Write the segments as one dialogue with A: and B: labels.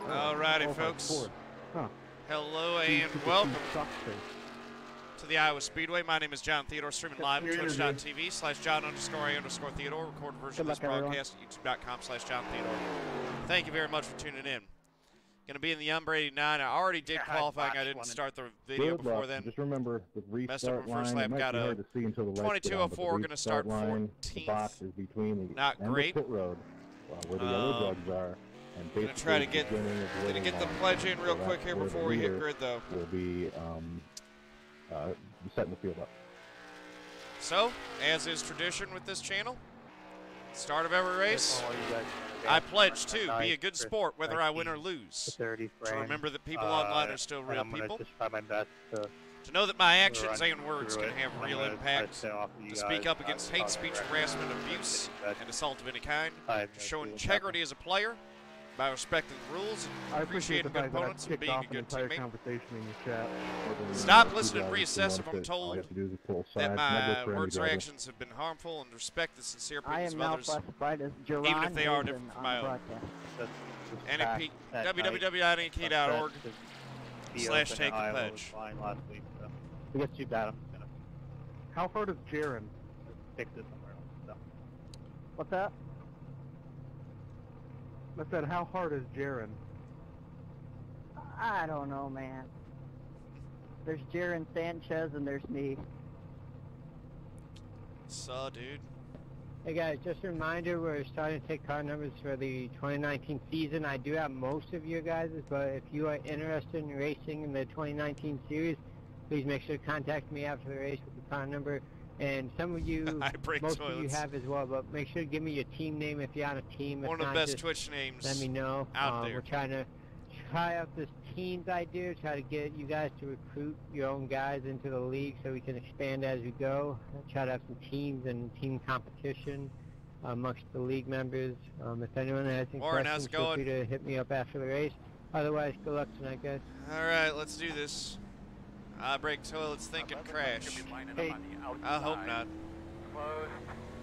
A: Alrighty, folks. Hello and welcome to the Iowa Speedway. My name is John Theodore, streaming live at twitch.tv/John_A_Theodore. Recorded version of this broadcast at youtube.com/John Theodore. Thank you very much for tuning in. Going to be in the Umber 89. I already did qualifying. I didn't start the video before then.
B: Just remember the restart
A: messed up on first
B: line.
A: lap. Got a 22:04. Going to start 14th. Not great.
B: Pit road, where the yellow drugs are.
A: Going to try to get the pledge in real quick here before we hit grid, though.
B: We'll be setting the field up.
A: So, as is tradition with this channel, start of every race, I pledge to be a good sport whether I win or lose. To remember that people online are still real people. To know that my actions and words can have real impact. To speak up against hate speech, harassment, abuse, and assault of any kind. To show integrity as a player by respecting the rules and appreciating good opponents and being a good teammate. Stop, listen, and reassess if I'm told that my words or actions have been harmful, and respect the sincere opinions of others, even if they are different from my own. www.net.org/take-the-pledge.
C: We got too bad.
D: How hard is Jaren?
C: Fix it somewhere else. So.
D: What's that? I said, how hard is Jaren?
E: I don't know, man. There's Jaren Sanchez and there's me.
A: So, dude.
F: Hey guys, just a reminder, we're starting to take car numbers for the 2019 season. I do have most of your guys', but if you are interested in racing in the 2019 series, please make sure to contact me after the race with the car number. And some of you, most of you have as well, but make sure to give me your team name if you're on a team.
A: One of the best Twitch names
F: let me know.
A: out there.
F: We're trying to try out this teams idea, try to get you guys to recruit your own guys into the league so we can expand as we go. Try to have some teams and team competition amongst the league members. If anyone has any questions, feel free to hit me up after the race. Otherwise, good luck tonight, guys.
A: All right, let's do this. I break toilets thinking crash.
C: Hey,
A: I hope not.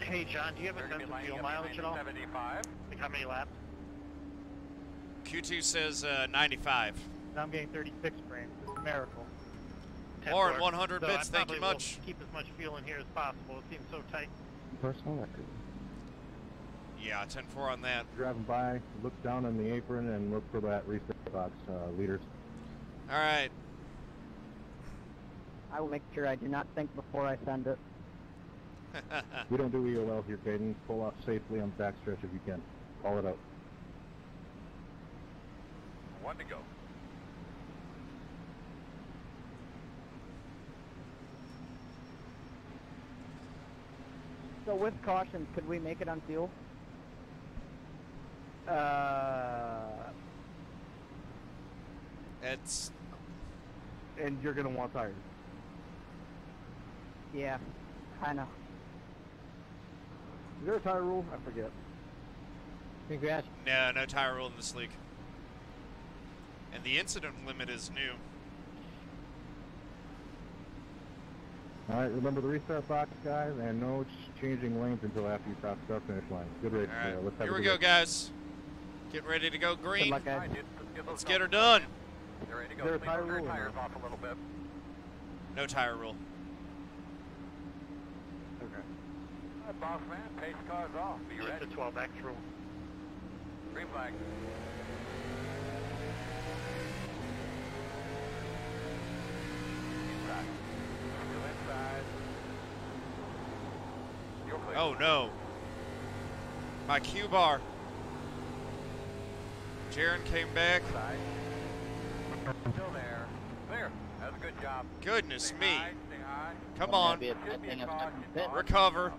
C: Hey, John, do you have a sense of fuel mileage at all? Like how many laps?
A: Q2 says 95.
C: Now I'm getting 36 frames. It's a miracle.
A: Lauren, 100 bits, thank you much.
C: Keep as much fuel in here as possible. It seems so tight.
B: Personal record.
A: Yeah, 10-4 on that.
B: Driving by, look down on the apron and look for that reset box, leaders.
A: All right.
E: I will make sure I do not think before I send it.
B: We don't do EOL here, Caden. Pull off safely on the backstretch if you can. Call it out.
G: 1 to go.
E: So with caution, could we make it on fuel?
A: It's...
D: And you're going to want tires.
E: Yeah, I know.
D: Is there a tire rule? I forget.
F: Congrats.
A: No, no tire rule in this league. And the incident limit is new.
B: All right, remember the restart box, guys, and no changing lanes until after you cross the finish line. Good race.
A: All right,
B: let's have
A: here we go, guys. Get ready to go green.
E: Good luck, guys.
A: Let's get her done.
G: They're ready to go.
D: Is there a tire rule?
G: Tires off a little bit.
A: No tire rule.
D: Okay.
G: All right, boss man, pace cars off. Be ready.
C: It's a 12X rule.
G: Green flag. Inside. Still inside. You're clear.
A: Oh, no. My Q bar. Jaren came back.
G: Inside. Still there. Clear. That's a good job.
A: Goodness
G: Stay
A: me.
G: high, stay high.
A: Come on.
G: Should be a caution.
A: Recover.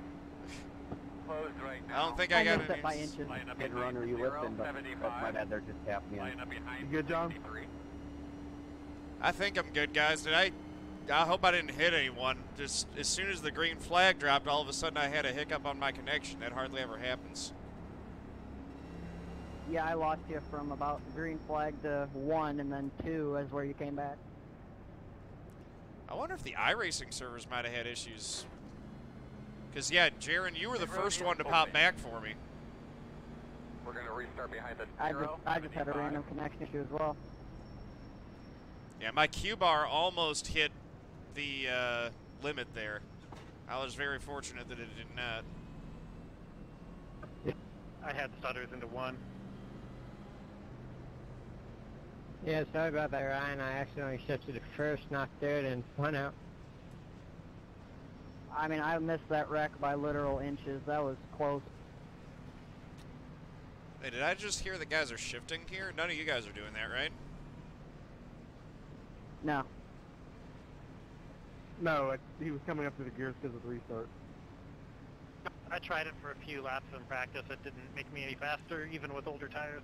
G: Closed right now.
A: I don't think I got
E: missed it by
A: it.
E: inches.
G: Line up
D: Head
G: behind
D: runner, you
G: 0,
D: lifting, but
G: 75.
D: that's my bad. They're just tapping me in.
G: Line up behind
D: You good, John?
G: 53.
A: I think I'm good, guys. I hope I didn't hit anyone. Just as soon as the green flag dropped, all of a sudden I had a hiccup on my connection. That hardly ever happens.
E: Yeah, I lost you from about green flag to 1 and then 2 as where you came back.
A: I wonder if the iRacing servers might have had issues. Because, yeah, Jaren, you were the first one to pop back for me.
G: We're going to restart behind the
E: I
G: 0.
E: just had a random connection issue as well.
A: Yeah, my Q bar almost hit the limit there. I was very fortunate that it did not.
C: I had stutters into 1.
F: Yeah, sorry about that, Ryan. I accidentally shifted to first, not third, and spun out.
E: I mean, I missed that wreck by literal inches. That was close.
A: Hey, did I just hear the guys are shifting here? None of you guys are doing that, right?
E: No.
D: No, he was coming up to the gears because of the restart.
C: I tried it for a few laps in practice. It didn't make me any faster, even with older tires.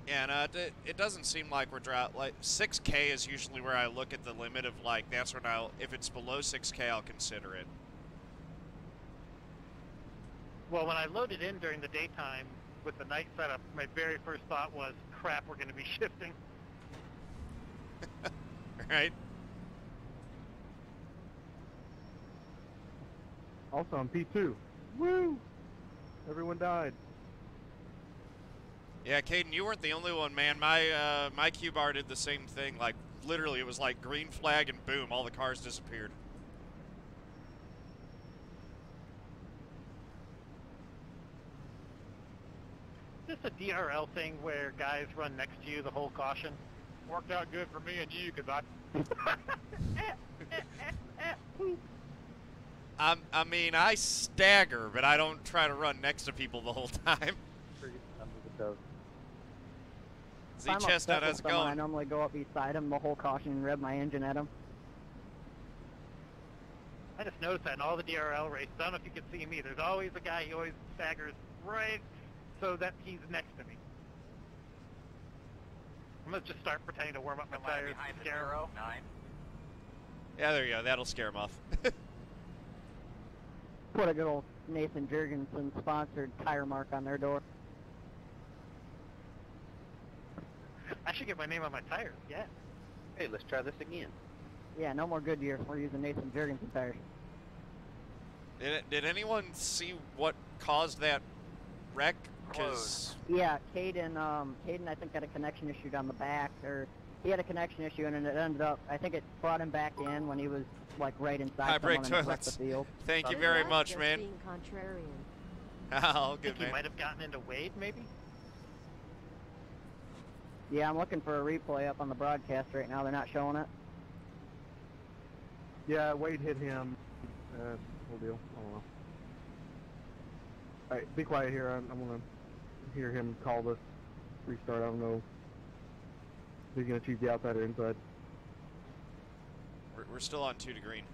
A: Yeah, no, it doesn't seem like we're like 6K is usually where I look at the limit of like that's when if it's below 6K I'll consider it.
C: Well, when I loaded in during the daytime with the night setup, my very first thought was, crap, we're going to be shifting.
A: Right?
D: Also on P2. Woo! Everyone died.
A: Yeah, Caden, you weren't the only one, man. My Q bar did the same thing. Like, literally, it was like green flag and boom, all the cars disappeared.
C: Just a DRL thing where guys run next to you the whole caution. Worked out good for me and you, because
A: I mean, I stagger, but I don't try to run next to people the whole time. Z Chestnut, how's it going?
E: I normally go up beside him the whole caution and rev my engine at him.
C: I just noticed that in all the DRL races. I don't know if you can see me. There's always a guy who always staggers right so that he's next to me. I'm going to just start pretending to warm up my tires.
G: Behind the 0, 9.
A: Yeah, there you go. That'll scare him off.
E: Put a good old Nathan Jurgenson sponsored tire mark on their door.
C: I should get my name on my tires, yeah.
H: Hey, let's try this again.
E: Yeah, no more Goodyear. We're using Nathan Jurgenson tires.
A: Did anyone see what caused that wreck? Cause
E: yeah, Caden I think had a connection issue down the back, or he had a connection issue and it ended up, I think it brought him back in when he was like right inside
A: high brake
E: someone and wrecked the
A: toilets.
E: field.
A: Thank you very much, man.
I: Being contrarian.
A: Oh,
C: I
A: good
C: think he
A: man.
C: might have gotten into Wade, maybe?
E: Yeah, I'm looking for a replay up on the broadcast right now. They're not showing it.
D: Yeah, Wade hit him. Whole deal. I don't know. Alright, be quiet here. I'm going to hear him call this restart. I don't know if he's going to choose the outside or inside.
A: We're still on 2 to green.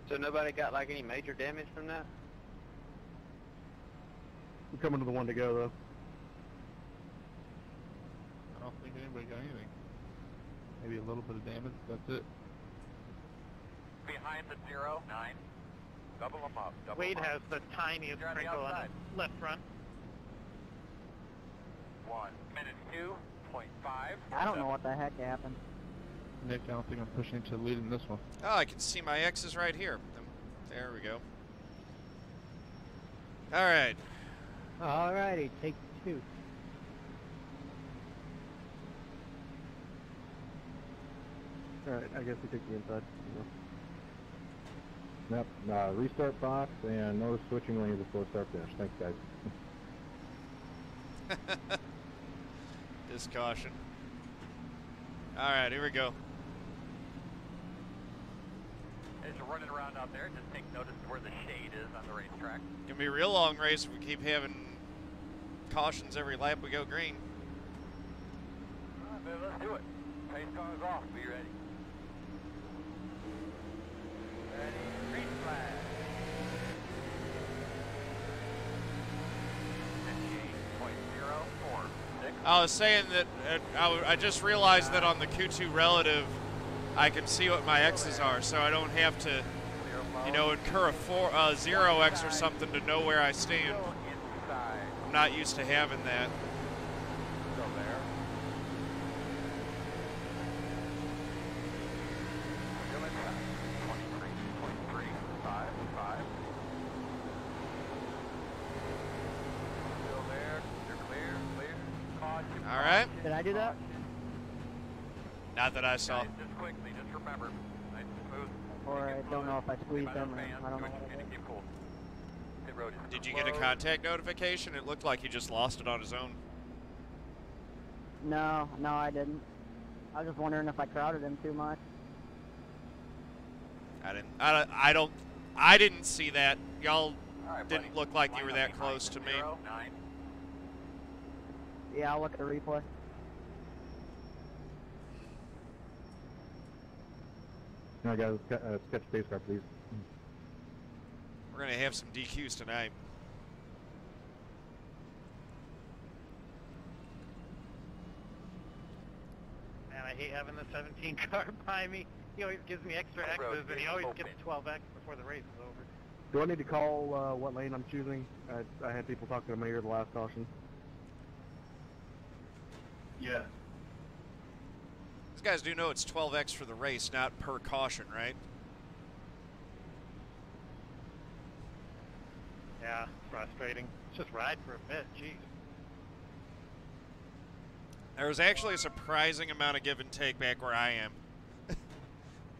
H: So nobody got like any major damage from that?
D: We're coming to the 1 to go, though.
B: I don't think anybody got anything. Maybe a little bit of damage, that's it.
G: Behind the 0, 9. Double them up. Double
C: Wade
G: them up.
C: has the tiniest
G: You're on the
C: sprinkle on
G: outside.
C: his left front.
G: 1 minute 2.5.
E: I don't know what the heck happened.
B: Nick, I don't think I'm pushing to lead in this one.
A: Oh, I can see my X's right here. There we go. All right.
F: Alrighty, take 2.
D: Alright, I guess we take the inside.
B: Yep, restart box and no switching lanes before start finish. Thanks, guys.
A: Just caution. All right, here we go.
G: As you're running around out there, just take notice of where the shade is on the racetrack.
A: Gonna be a real long race if we keep having cautions every lap we go green.
G: All right, let's do it. Pace cars off. Be ready. Ready. Green flag. 58.046.
A: I was saying that I just realized that on the Q2 relative, I can see what my X's are, so I don't have to, you know, incur a 0X or something to know where I stand. I'm not used to having that.
G: Still there. Still inside. 23.355.
A: that?
E: Did I do that?
A: Not that I saw.
G: Guys, just quickly, just remember. Nice and smooth.
E: Or I don't know if I squeezed
G: Keep
E: them or
G: fans,
E: I don't
G: do
E: know.
G: what you can to keep cool. Pit road is
A: Did you get a
G: closed.
A: contact notification? It looked like he just lost it on his own.
E: No, I didn't. I was just wondering if I crowded him too much.
A: I didn't see that. Y'all
G: All right,
A: didn't
G: buddy.
A: look like you
G: Line
A: were
G: up
A: that
G: behind
A: close to me.
G: 0, 9.
E: Yeah, I'll look at the replay.
B: No, guys, sketch space car, please.
A: We're gonna have some DQs tonight.
C: Man, I hate having the 17 car by me. He always gives me extra
G: Pit road
C: X's, and he
G: is
C: always
G: open.
C: gets 12X before the race is over.
D: Do I need to call what lane I'm choosing? I had people talk to me here the last caution.
I: Yeah.
A: These guys do know it's 12x for the race, not per caution, right?
C: Yeah, frustrating. Just ride for a bit, jeez.
A: There was actually a surprising amount of give and take back where I am.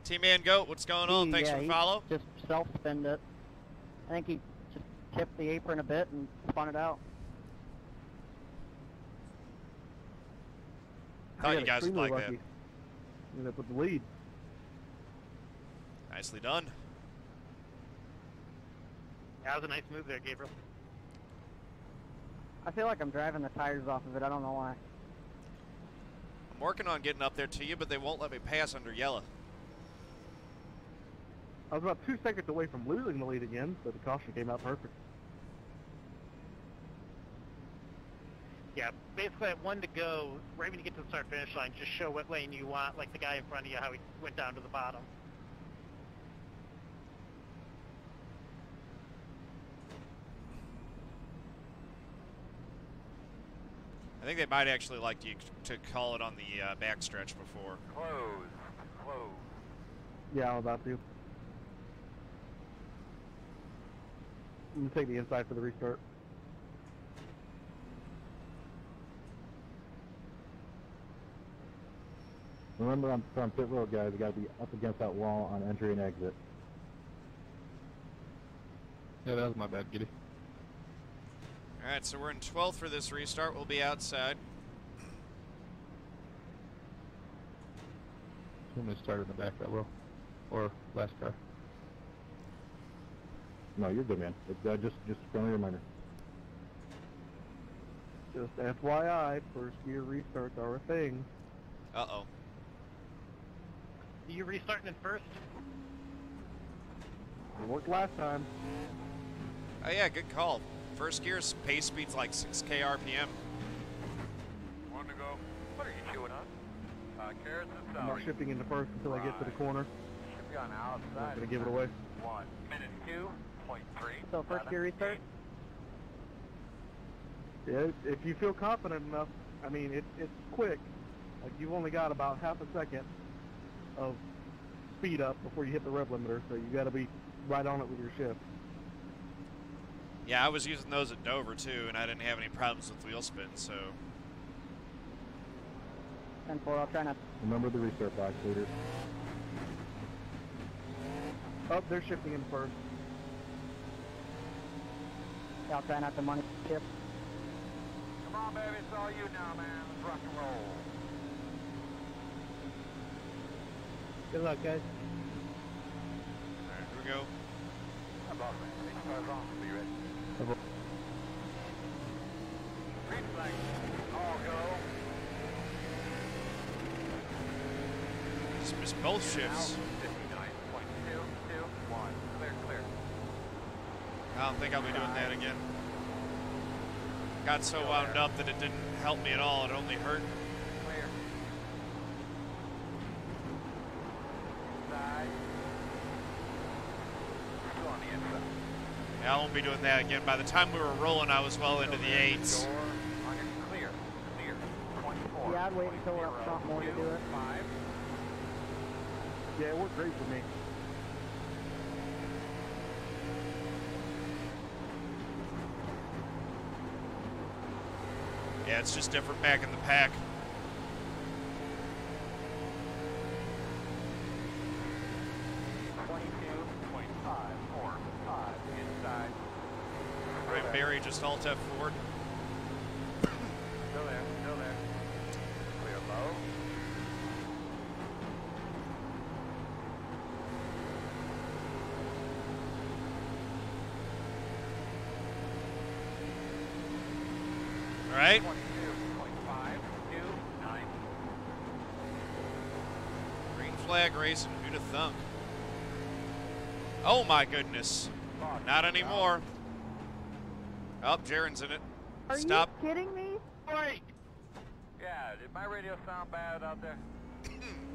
A: T-Man Goat, what's going on? Thanks for the
E: he
A: follow.
E: just self-spinned it. I think he just tipped the apron a bit and spun it out.
A: Thought you
D: got
A: guys would
D: extremely
A: like that.
D: lucky. Ended up with the lead.
A: Nicely done.
C: That was a nice move there, Gabriel.
E: I feel like I'm driving the tires off of it. I don't know why.
A: I'm working on getting up there to you, but they won't let me pass under yellow.
D: I was about 2 seconds away from losing the lead again, so the caution came out perfect.
C: Yeah, basically at 1 to go, right when you get to the start-finish line, just show what lane you want, like the guy in front of you, how he went down to the bottom.
A: I think they might actually like you to call it on the backstretch before.
G: Close. Close.
D: Yeah, I'm about to. I'm gonna take the inside for the restart.
B: Remember, on pit road, guys, you got to be up against that wall on entry and exit.
D: Yeah, that was my bad, Giddy.
A: All right, so we're in 12th for this restart. We'll be outside.
D: I'm gonna start in the back that row, or last car.
B: No, you're good, man. It's just friendly reminder.
D: Just FYI, first gear restarts are a thing.
A: Uh-oh.
C: Are you restarting in first?
D: It worked last time.
A: Oh, yeah, good call. First gear's pace speed's like 6K RPM.
G: 1 to go. What are you chewing on? Carrots and
D: I'm not
G: celery.
D: shifting into first until I get to the corner.
G: Should be on the outside.
D: I'm not gonna give it away.
G: 1 minute 2.3.
E: So first gear restart?
D: Yeah, if you feel confident enough, I mean, it's quick. Like, you've only got about half a second of speed up before you hit the rev limiter, so you got to be right on it with your shift.
A: Yeah, I was using those at Dover, too, and I didn't have any problems with wheel spin, so...
E: 10-4, I'll try not.
B: Remember the restart box, leaders.
D: Oh, they're shifting in first.
E: I'll try not to money shift.
G: Come on, baby. It's all you now, man. Let's rock and roll.
F: Good luck, guys.
A: All right, here we go.
G: How about it? 8 cars on. Be ready. Green flag. All go.
A: Just missed both shifts.
G: 59.221. Clear, clear.
A: I don't think I'll be doing that again. Got so wound up that it didn't help me at all. It only hurt.
G: Clear. Side. Still on the inside.
A: Yeah, I won't be doing that again. By the time we were rolling, I was well into the 8s.
G: Door on your clear. Clear. 24.
E: Yeah, I'd wait until we're up front more to do it.
G: 5.
D: Yeah, it worked great for me.
A: Yeah, it's just different back in the pack. just alt F4.
G: Still there, still there. Clear low.
A: All right.
G: 22.529.
A: Green flag racing. Who'd have thunk? Oh my goodness. Not anymore. Oh, Jaren's in it.
E: Are
A: Stop.
E: you kidding me?
C: Wait!
G: Yeah, did my radio sound bad out there?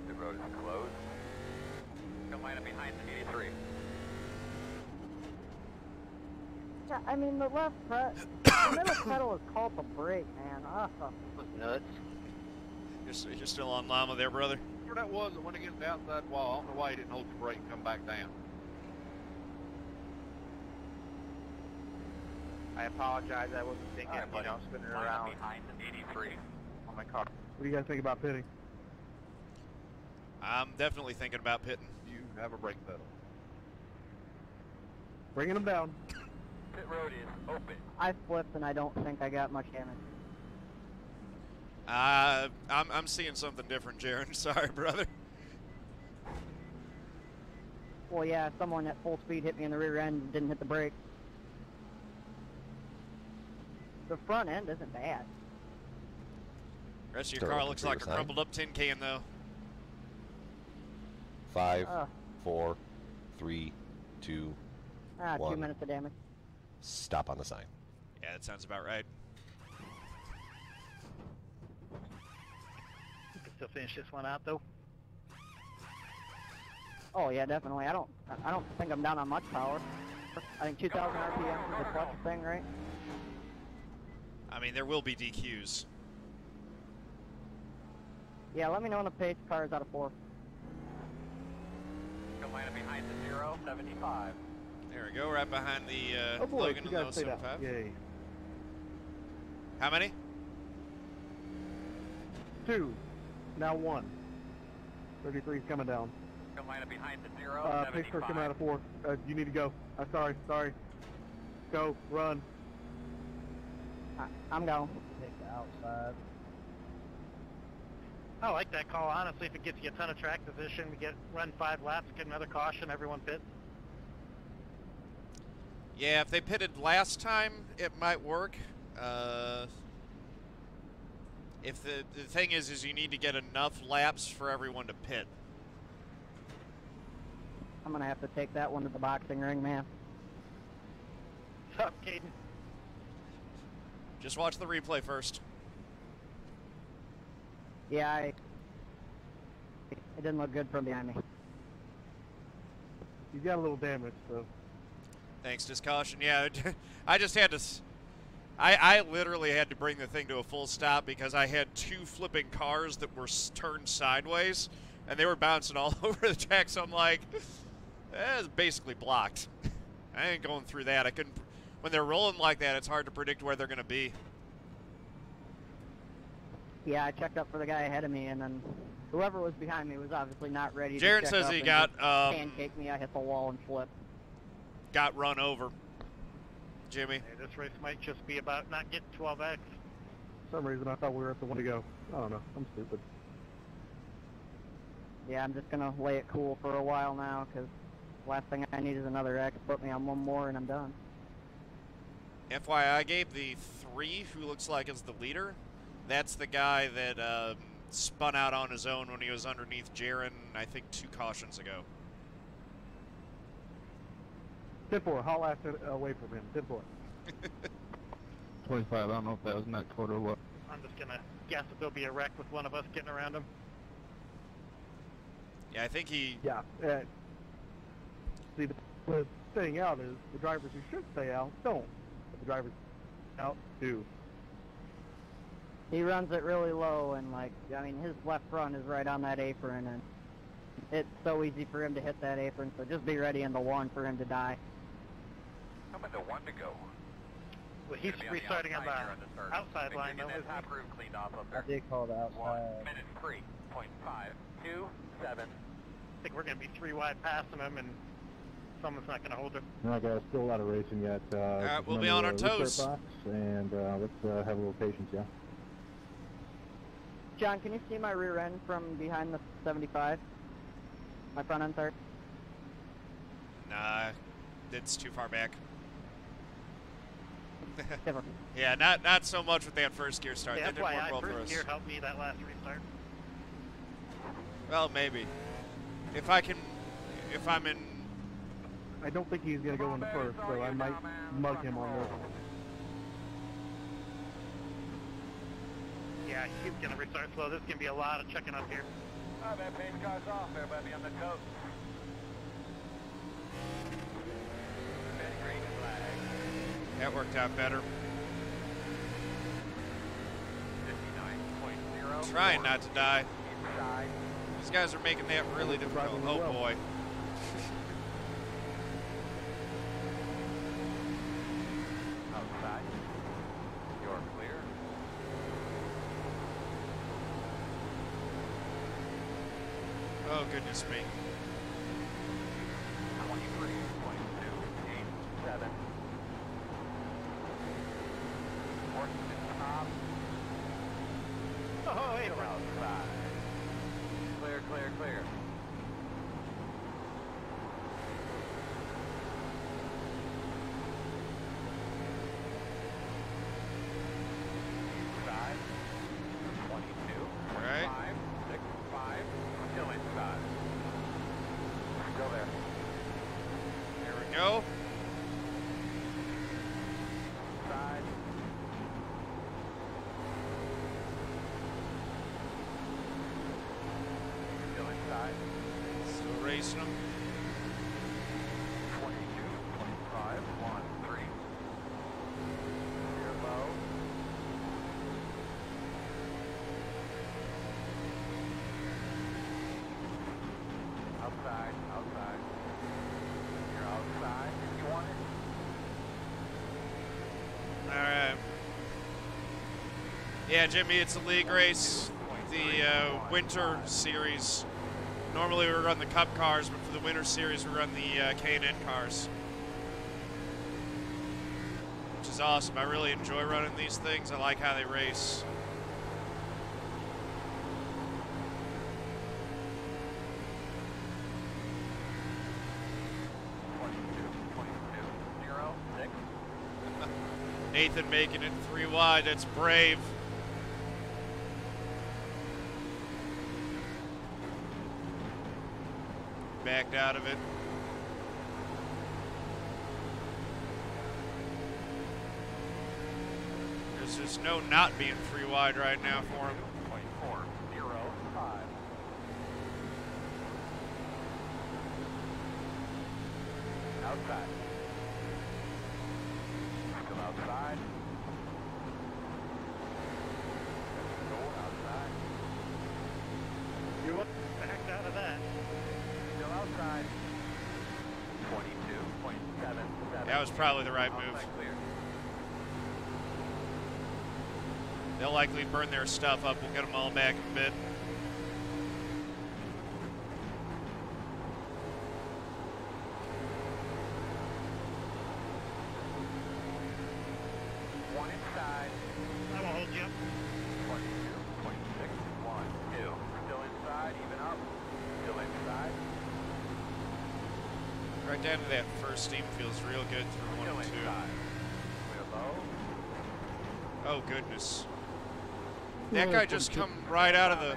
G: The road is closed. Come line up behind the 83.
E: Yeah, I mean, the left the middle pedal is called the brake, man.
H: Nuts.
A: You're still on llama there, brother.
I: Where that was, it went against the outside wall. I don't know why he didn't hold the brake and come back down.
H: I apologize. I wasn't thinking,
G: All right, buddy.
H: spinning
G: Line up
H: around
G: behind the 83.
H: on my car.
D: What do you guys think about pitting?
A: I'm definitely thinking about pitting.
I: You have a brake pedal.
D: Bringing them down.
G: Pit road is open.
E: I flipped and I don't think I got much damage.
A: I'm seeing something different, Jaren. Sorry, brother.
E: Well, yeah, someone at full speed hit me in the rear end and didn't hit the brake. The front end isn't bad.
A: Rest of your car looks like a crumpled up tin can, though.
J: 5, 4, 3, 2,
E: 2
J: 1.
E: minutes of damage.
J: Stop on the sign.
A: Yeah, that sounds about right.
C: You can still finish this one out, though.
E: Oh yeah, definitely. I don't think I'm down on much power. I think 2,000 RPM is the clutch thing, right?
A: I mean, there will be DQs.
E: Yeah, let me know when the pace car is out of 4.
G: Come line up behind the 075.
A: There we go, right behind the
D: Oh boy,
A: Logan
D: you
A: and the
D: guys stayed out.
A: 075.
D: Yay.
A: How many?
D: 2. Now 1. 33's coming down.
G: Come line up behind the
D: Pace car coming out of 4. You need to go. Sorry. Go. Run.
E: I'm going.
F: Take the outside.
C: I like that call, honestly. If it gets you a ton of track position, we run 5 laps, get another caution, everyone pits.
A: Yeah, if they pitted last time, it might work. If the thing is you need to get enough laps for everyone to pit.
E: I'm gonna have to take that one to the boxing ring, man.
C: What's up, Caden?
A: Just watch the replay first.
E: Yeah, it didn't look good from behind me.
D: You got a little damage, so.
A: Thanks, just caution. Yeah, I just had to. I literally had to bring the thing to a full stop because I had 2 flipping cars that were turned sideways, and they were bouncing all over the track. So I'm like, it's basically blocked. I ain't going through that. I couldn't. When they're rolling like that, it's hard to predict where they're going to be.
E: Yeah, I checked up for the guy ahead of me, and then whoever was behind me was obviously not ready to
A: Jaren
E: check
A: says
E: up
A: he
E: and
A: got
E: just pancake me. I hit the wall and flipped.
A: Got run over. Jimmy.
C: Hey, this race might just be about not getting 12X.
D: For some reason, I thought we were at the one to go. I don't know. I'm stupid.
E: Yeah, I'm just gonna lay it cool for a while now, because last thing I need is another X. Put me on one more, and I'm done.
A: FYI, Gabe, the 3 who looks like is the leader, that's the guy that spun out on his own when he was underneath Jaren, I think 2 cautions ago.
D: 10-4. Haul ass away from him. 10-4.
B: 25. I don't know if that was in that quarter or what.
C: I'm just gonna guess that there'll be a wreck with one of us getting around him.
A: Yeah, I think he...
D: Yeah. See, the staying out is the drivers who should stay out don't. But the drivers out do.
E: He runs it really low, and I mean, his left front is right on that apron, and it's so easy for him to hit that apron, so just be ready in the 1 for him to die.
G: Come in the 1 to go.
C: Well, he's restarting on the outside line, though, isn't
G: top roof cleaned off up there.
F: I did call the outside.
G: 1 minute 3.527.
C: I think we're going to be 3 wide passing him, and someone's not going to hold her.
B: All right, guys, still a lot of racing yet.
A: All right, we'll be on our toes.
B: Box, and let's have a little patience, yeah?
E: John, can you see my rear end from behind the 75? My front end tire?
A: Nah, it's too far back.
E: Never.
A: Yeah, not so much with that first gear start.
C: Yeah,
A: That
C: that's
A: didn't
C: why
A: work well for
C: first
A: us.
C: gear helped me that last restart.
A: Well, maybe. If I'm in...
D: I don't think he's going to go in the first, so I might mug him on this.
C: Yeah, he's going to restart slow. There's going to be a lot of checking up here.
G: Oh, that pace car's off. Everybody on the coast. Green flag.
A: That worked out better.
G: 59.0.
A: Trying not to die.
G: Inside.
A: These guys are making that really difficult. Oh, boy.
G: Outside. You're clear.
A: Oh, goodness me.
G: 23.2. 8, 7. Working the top.
C: Oh, hey,
G: Still outside. Clear, clear, clear. Inside. 22.
A: All right.
G: 5, 6, 5. Still inside. Still there.
A: There we go.
G: Inside. Still inside.
A: Still racing them.
G: 22, 25, 1, 3. Steer low. Outside, outside. You're outside if you want it.
A: All right. Yeah, Jimmy, it's a league race. The winter series. Normally we run the Cup cars, but for the winter series we run the K&N cars. Which is awesome. I really enjoy running these things. I like how they race. Nathan making it 3 wide. That's brave. Backed out of it. There's just no not being 3 wide right now for him.
G: 0.4, 0, 5. Outside. Still outside. Go outside.
C: You backed out of that.
G: Still outside. 22.77.
A: That was probably the right move.
G: Outside clear.
A: They'll likely burn their stuff up. We'll get them all back in a bit.
G: One inside.
C: I will hold you up.
G: 22, 26, 1, 2. Still inside, even up. Still inside.
A: Right down to that first steam feels real good through 1
G: Still
A: and 2.
G: inside. Clear low.
A: Oh, goodness. That guy just come right out of the...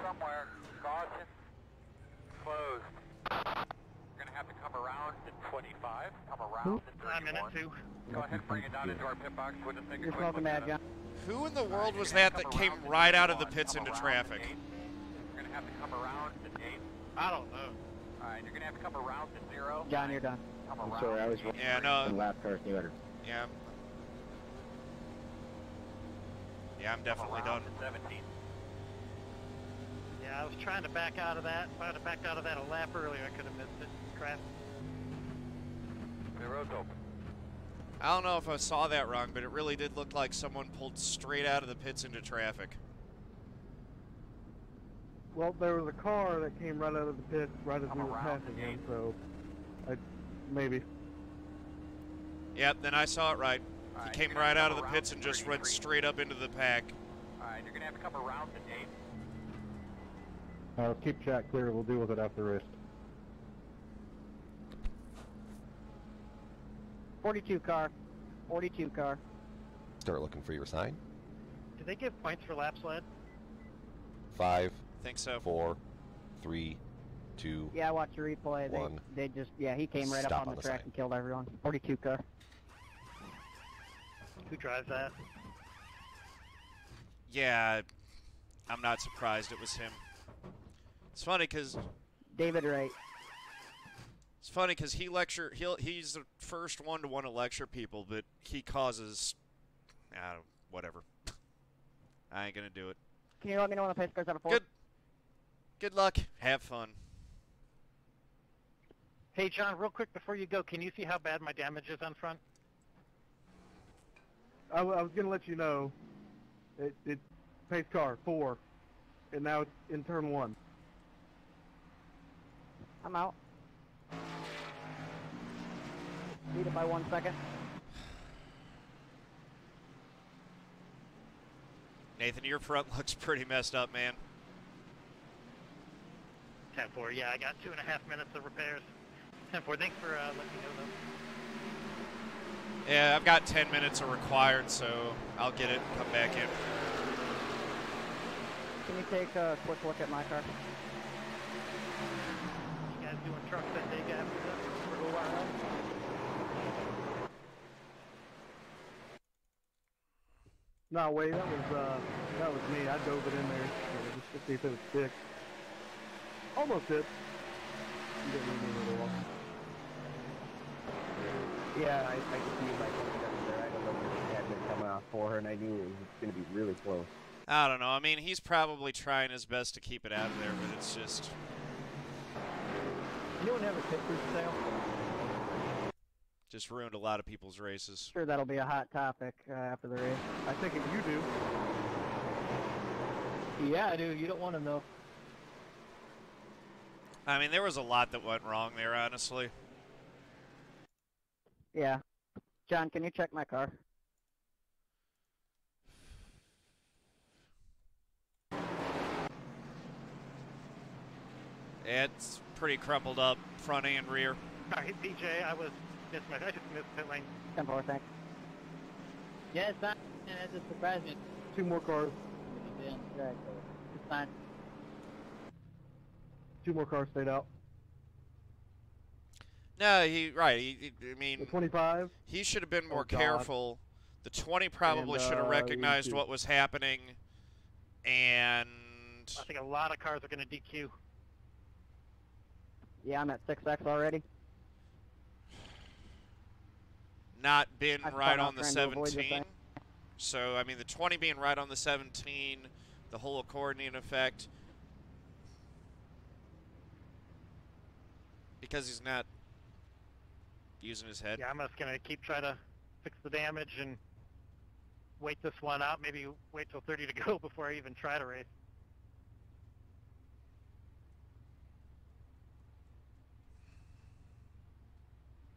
G: Somewhere. Caution. Closed. You're going to have to come around to 25. Come around to 31.
C: I'm in it too.
G: Go ahead and bring it down into our pit box. We'll just take a
E: You're
G: quick
E: smoking
G: look
E: bad,
G: at
E: John.
G: it.
A: Who in the world was that that came right out of the pits into traffic?
G: You're going to have to come around to 8.
C: I don't know.
G: Alright, you're going to have to come around to 0.
E: John, you're done.
G: Come
B: I'm
G: around
B: sorry, I was
G: to 8.
A: Yeah, no.
B: lap cars new order.
A: Yeah. Yeah, I'm definitely
G: Come
A: done.
G: around to 17.
C: Yeah, I was trying to back out of that. If I had backed out of that a lap earlier, I could have missed it. Crap.
G: The road's open.
A: I don't know if I saw that wrong, but it really did look like someone pulled straight out of the pits into traffic.
D: Well, there was a car that came right out of the pit right as we were passing him, so maybe.
A: Yep, then I saw it right. He came right out of the pits and just went straight up into the pack.
G: Alright, you're gonna have to come around the 8.
B: Let's keep chat clear. We'll deal with it after race.
E: 42 car. 42 car.
J: Start looking for your sign.
C: Do they give points for lap sled?
J: 5.
A: Think so.
J: 4, 3, 2.
E: Yeah, I watched the replay. They just, yeah, he came right up on the track and killed everyone. 42 car.
C: Who drives that?
A: Yeah, I'm not surprised it was him. It's funny because
E: David Wright.
A: It's funny because he's the first one to want to lecture people, but he causes, whatever. I ain't gonna do it.
E: Can you let me know when the pace car's out of 4?
A: Good luck. Have fun.
C: Hey, John, real quick before you go, can you see how bad my damage is on front?
D: I was going to let you know. It pace car 4, and now it's in turn 1.
E: I'm out. Beat it by 1 second.
A: Nathan, your front looks pretty messed up, man.
C: 10-4, yeah, I got 2.5 minutes of repairs. 10-4, thanks for letting me know, though.
A: Yeah, I've got 10 minutes of required, so I'll get it and come back in.
E: Can you take a quick look at my car?
C: You guys doing trucks that day, guys? For a while.
D: No, wait, that was me. I dove it in there just to see if it would stick. Almost did. You didn't need me at all.
K: Yeah, I could see my footsteps there. I don't know if it had been coming off for her, and I knew it was going to be really close.
A: I don't know. I mean, he's probably trying his best to keep it out of there, but it's just...
K: Anyone have a pit crew sale?
A: Just ruined a lot of people's races.
E: Sure, that'll be a hot topic after the race.
D: I think if you do.
K: Yeah, I do. You don't want to know.
A: I mean, there was a lot that went wrong there, honestly.
E: Yeah. John, can you check my car?
A: It's pretty crumpled up, front and rear.
C: All right, BJ, I just missed pit lane.
E: 10-4, thanks.
K: Yeah, it's not. That just surprised me.
D: 2 more cars.
E: It's fine.
D: 2 more cars stayed out.
A: No, I mean,
D: the 25.
A: He should have been more careful. The 20 probably should have recognized what was happening, and
C: I think a lot of cars are going to DQ.
E: Yeah, I'm at 6X already.
A: Not been right on the 17. So, I mean, the 20 being right on the 17, the whole accordion effect. Because he's not using his head.
C: Yeah, I'm just going to keep trying to fix the damage and wait this one out. Maybe wait till 30 to go before I even try to race.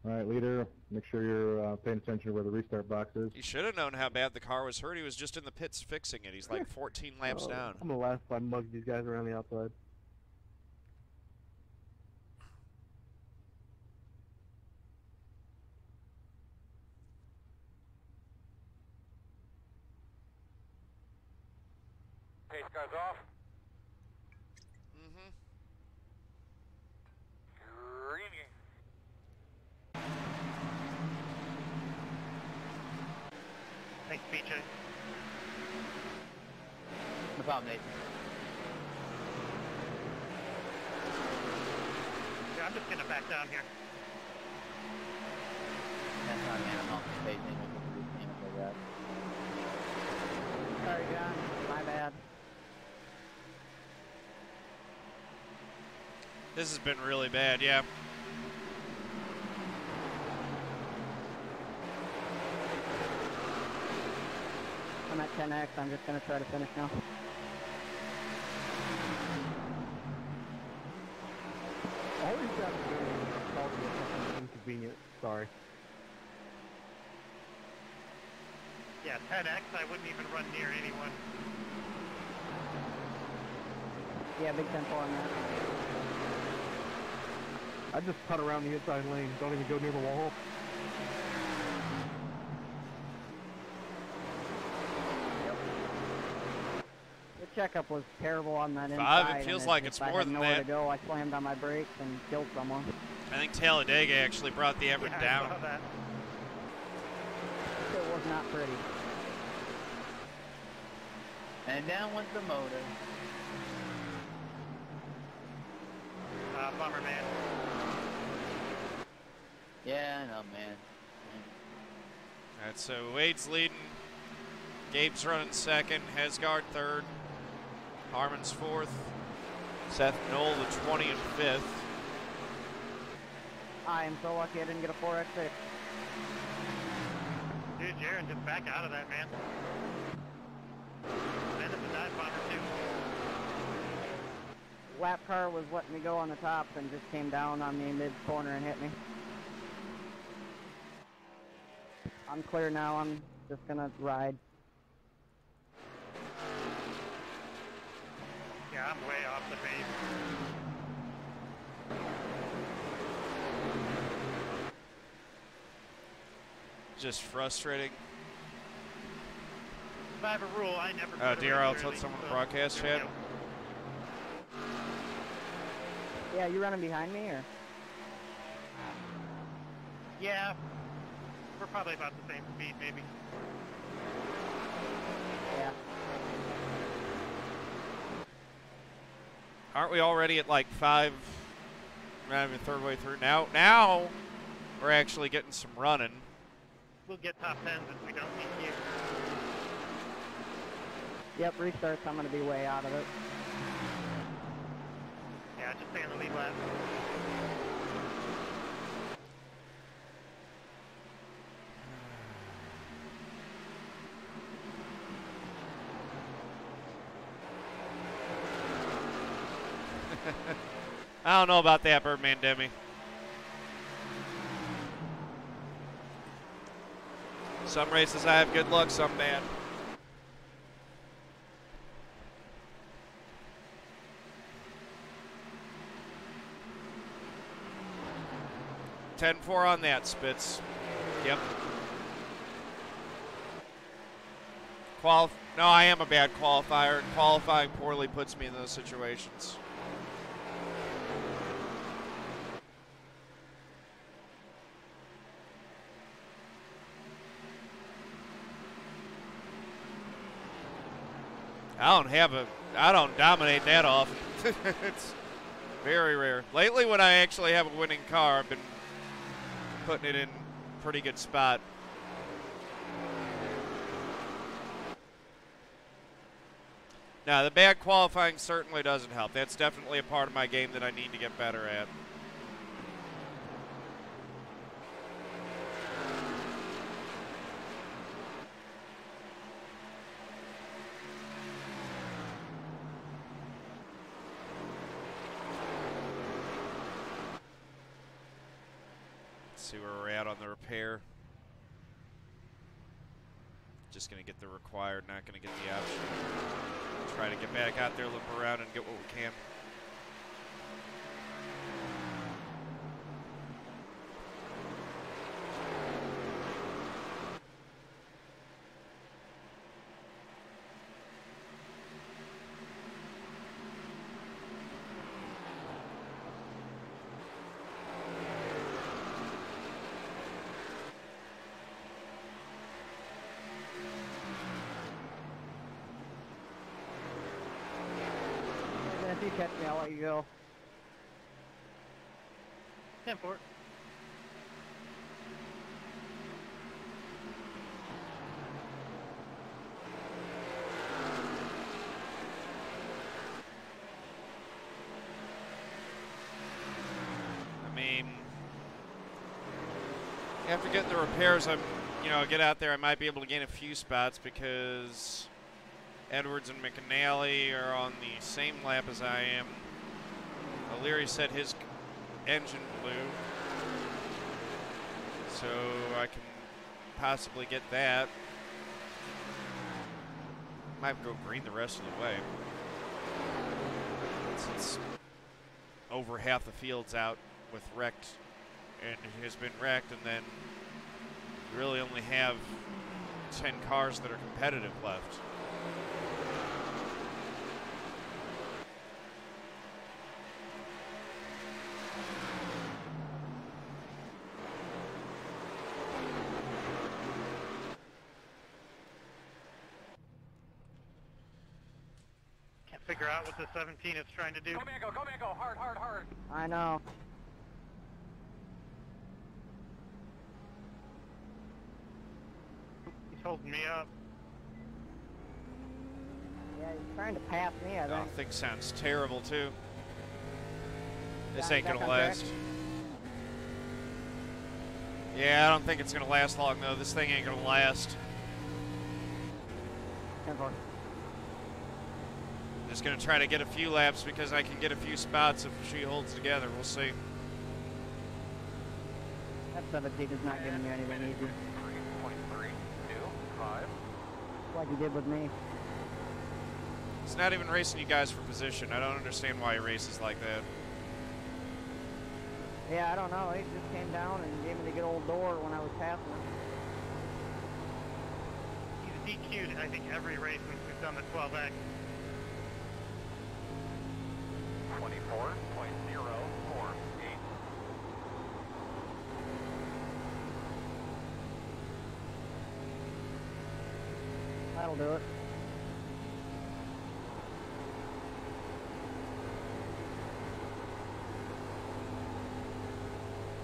B: All right, leader, make sure you're paying attention to where the restart box is.
A: He should have known how bad the car was hurt. He was just in the pits fixing it. He's like 14 laps down.
D: I'm going to laugh if I mug these guys around the outside.
G: Pace car's off. Green.
C: Thanks, BJ.
K: No problem, Nathan.
C: Yeah, I'm just going to back down here.
K: That's not man. I'm not phasing with the routine like that.
E: Sorry, John. My bad.
A: This has been really bad, yeah.
E: I'm at 10X. I'm just going to try to finish now.
D: inconvenient. Sorry.
C: Yeah, 10X, I wouldn't even run near anyone.
E: Yeah, big tempo on that.
D: I just cut around the inside lane. Don't even go near the wall.
E: The checkup was terrible on that
A: 5,
E: inside.
A: it feels
E: and
A: like
E: just,
A: it's more than
E: I had nowhere
A: that.
E: to go. I slammed on my brakes and killed someone.
A: I think Talladega actually brought the Everett down.
C: I saw that.
E: It was not pretty.
L: And down went the motor.
C: Bummer, man.
L: Yeah, I know, man.
A: All right, so Wade's leading. Gabe's running second. Hesgard third. Harmon's fourth. Seth Noell the 20 and 5th.
E: I am so lucky I didn't get a 4x6.
C: Dude, Jaron, just back out of that, man. And it's a dive bomber, too.
E: Lap car was letting me go on the top and just came down on me mid-corner and hit me. I'm clear now. I'm just gonna ride.
C: Yeah, I'm way off the pace.
A: Just frustrating.
C: If I have a rule, I never
A: Oh,
C: put
A: dear,
C: a race
A: I'll
C: early,
A: tell someone
C: so
A: broadcast
C: there we
A: chat.
C: go.
E: Yeah, you running behind me or?
C: Yeah, we're probably about the same speed, maybe.
E: Yeah.
A: Aren't we already at like 5, not even third way through? Now we're actually getting some running.
C: We'll get top 10s if we don't meet you.
E: Yep, restarts. I'm gonna be way out of it.
C: Yeah, just stay in the lead lap.
A: I don't know about that, Birdman Demi. Some races I have good luck, some bad. (10-4) on that, Spitz. Yep. No, I am a bad qualifier. Qualifying poorly puts me in those situations. I don't dominate that often. It's very rare. Lately, when I actually have a winning car, I've been putting it in a pretty good spot. Now, the bad qualifying certainly doesn't help. That's definitely a part of my game that I need to get better at. See where we're at on the repair. Just going to get the required, not going to get the option. Try to get back out there, look around, and get what we can.
E: If you catch me, I'll let you go.
C: 10-4.
A: I mean, after getting the repairs, get out there, I might be able to gain a few spots because Edwards and McAnally are on the same lap as I am. O'Leary said his engine blew. So I can possibly get that. Might go green the rest of the way. Since over half the field's out with wrecked and has been wrecked, and then you really only have 10 cars that are competitive left.
C: Figure out what the 17 is trying to do.
G: Go Mango, go Mango, hard, hard, hard.
E: I know.
C: He's holding me up.
E: Yeah, he's trying to pass me, I think.
A: Oh, thing sounds terrible too. This
E: Yeah,
A: ain't gonna
E: back on
A: last.
E: track.
A: Yeah, I don't think it's gonna last long though. This thing ain't gonna last.
E: 10-4.
A: Just gonna try to get a few laps because I can get a few spots if she holds together. We'll see.
E: That 17 is not giving me anything easy.
G: 3.3, 2, 5.
E: Like he did with me.
A: He's not even racing you guys for position. I don't understand why he races like that.
E: Yeah, I don't know. He just came down and gave me the good old door when I was passing him.
C: He's DQ'd, I think, every race since we've done the 12X.
G: 24.048.
E: That'll do it.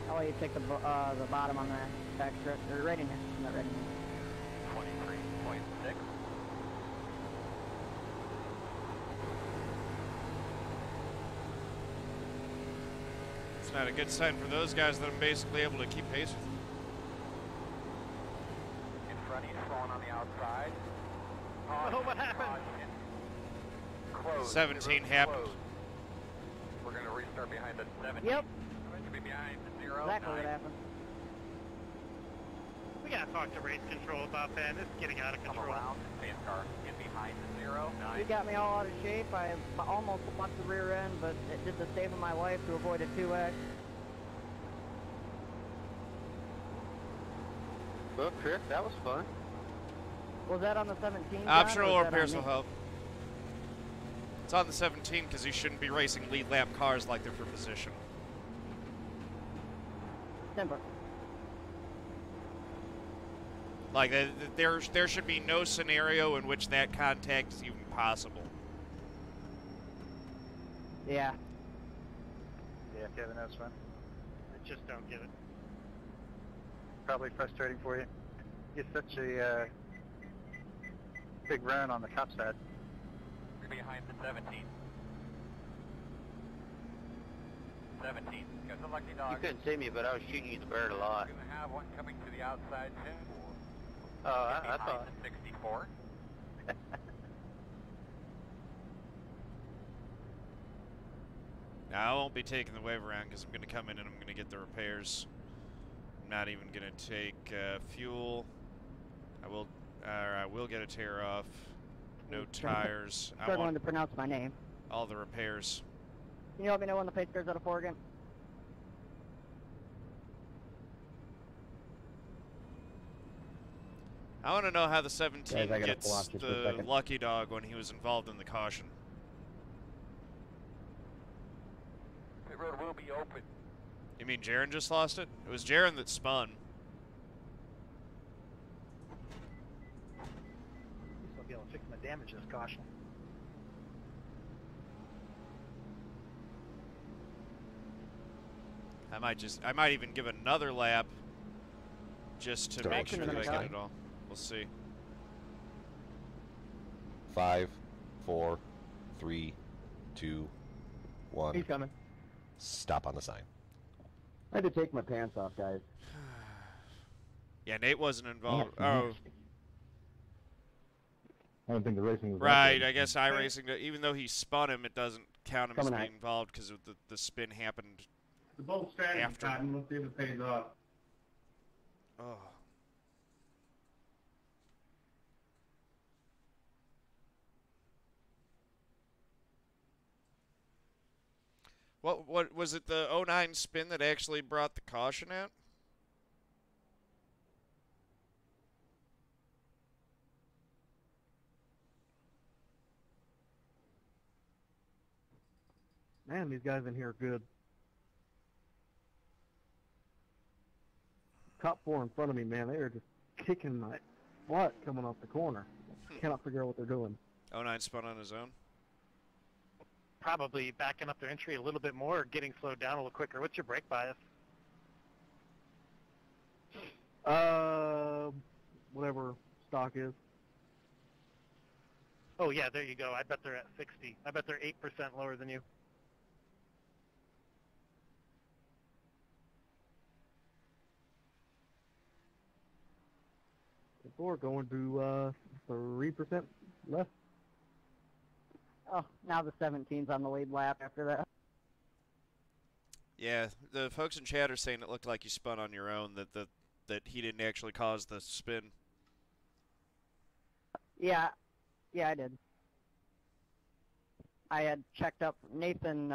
E: I'll let you take the bottom on the back stretch. Or right in here. Not right in here.
G: 23.6.
A: It's not a good sign for those guys that I'm basically able to keep pace with.
G: In front, he's falling on the outside.
C: Oh, what happened?
G: Closed.
A: 17
G: Zero's
A: happened.
G: closed. We're going to restart behind the 17.
E: Yep.
G: To be behind the 0,
E: Exactly
G: 9.
E: what happened.
C: We gotta talk to race control about that. This is getting out of
G: Come
C: control.
G: around. Pace car. Get behind the 0, 9.
E: He got me all out of shape. I almost blocked the rear end, but it did the save of my life to avoid a 2X.
H: Well, Chris, that was fun.
E: Was that on the 17? John,
A: Optional
E: or
A: or
E: was that on
A: repairs
E: me?
A: will help. It's on the 17 because you shouldn't be racing lead lap cars like they're for position.
E: Timber.
A: Like, there should be no scenario in which that contact is even possible.
E: Yeah.
C: Yeah, Kevin, that's fun. I just don't get it. Probably frustrating for you. It's such a big run on the top side.
G: You're behind the 17. 17. Got the lucky dog.
H: You couldn't see me, but I was shooting you the bird a lot.
G: We're going to have one coming to the outside soon.
H: Oh, I
G: Behind
H: thought.
G: the 64.
A: Now, I won't be taking the wave around because I'm going to come in and I'm going to get the repairs. I'm not even going to take fuel. I will get a tear off. No tires. I
E: Struggling
A: want
E: to pronounce my name.
A: all the repairs.
E: Can you let me know when the pace car's out of 4 again?
A: I want to know how the 17
K: Guys, I gotta
A: gets
K: pull off just for a
A: the
K: second.
A: lucky dog when he was involved in the caution.
G: The road will be open.
A: You mean Jaren just lost it? It was Jaren that spun.
C: I'll be able to fix my damage this caution.
A: I might even give another lap just to
J: Start
A: make sure
J: looking
A: that
J: for
A: I
J: the
A: get it all. We'll see.
J: 5, 4, 3, 2, 1.
K: He's coming.
J: Stop on the sign.
K: I had to take my pants off, guys.
A: Yeah, Nate wasn't involved.
B: Yeah.
A: Oh,
B: I don't think the racing was that
A: right.
B: good.
A: I guess iRacing, even though he spun him, it doesn't count him as
K: Coming
A: being
K: out.
A: involved because the spin happened.
D: The bold strategy,
A: After.
D: Cotton. Let's see if it pays off.
A: Oh. What was it, the 09 spin that actually brought the caution out?
D: Man, these guys in here are good. Top 4 in front of me, man, they are just kicking my butt coming off the corner. Cannot figure out what they're doing.
A: 09 spun on his own.
C: Probably backing up their entry a little bit more or getting slowed down a little quicker. What's your brake bias?
D: Whatever stock is.
C: Oh, yeah, there you go. I bet they're at 60. I bet they're 8% lower than you.
D: We're going to 3% left.
E: Oh, now the 17's on the lead lap after that.
A: Yeah, the folks in chat are saying it looked like you spun on your own, that he didn't actually cause the spin.
E: Yeah, I did. I had checked up. Nathan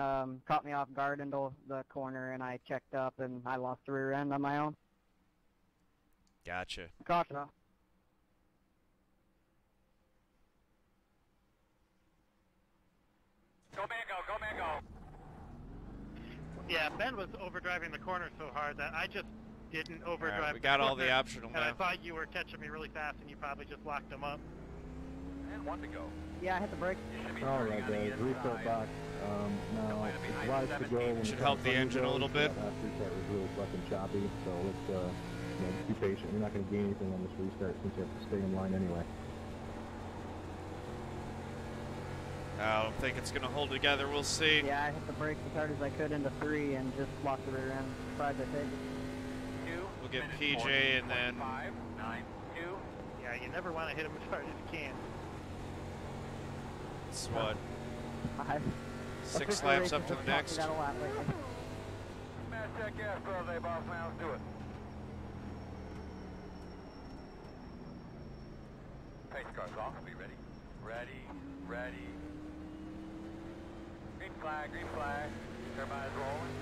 E: caught me off guard into the corner, and I checked up, and I lost the rear end on my own.
A: Gotcha.
E: Gotcha.
G: Go Mango, go Mango.
C: Yeah, Ben was overdriving the corner so hard that I just didn't overdrive.
A: Right, we got all the optional
C: and
A: now.
C: I thought you were catching me really fast, and you probably just locked him up.
G: And 1 to go.
E: Yeah, I hit the brake.
B: Alright guys, restart box. Now, it's wise to go. When
A: Should help the engine a little bit.
B: Last restart was really fucking choppy, so let's just be patient. You're not going to gain anything on this restart since you have to stay in line anyway.
A: I don't think it's going to hold together. We'll see.
E: Yeah, I hit the brakes as hard as I could into 3 and just lost the rear end. Surprised I saved it.
A: We'll get PJ and then...
G: 5, 9, 2.
C: Yeah, you never want to hit him as hard as you can.
A: It's what?
E: 5.
A: 6 laps up to the next.
G: Smash that gas pedal there, boss man. Let's do it. Pace car's off. Be ready. Ready. Ready. Green flag, green flag. Everybody's rolling.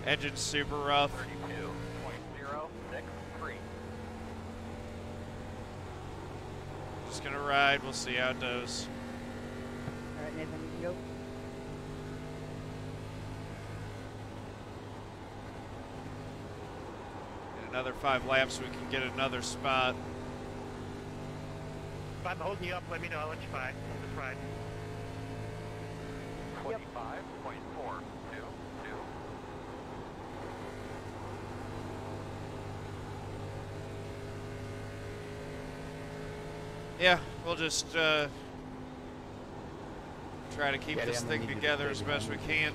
A: Engine's super rough.
G: 32.063.
A: Just going to ride. We'll see how it does.
E: Alright, Nathan, you can go.
A: In another 5 laps, we can get another spot.
C: If I'm holding you up, let me know. I'll let you by. I'll just ride.
G: 25.422.
A: Yeah, we'll just try to keep this thing together as best we can.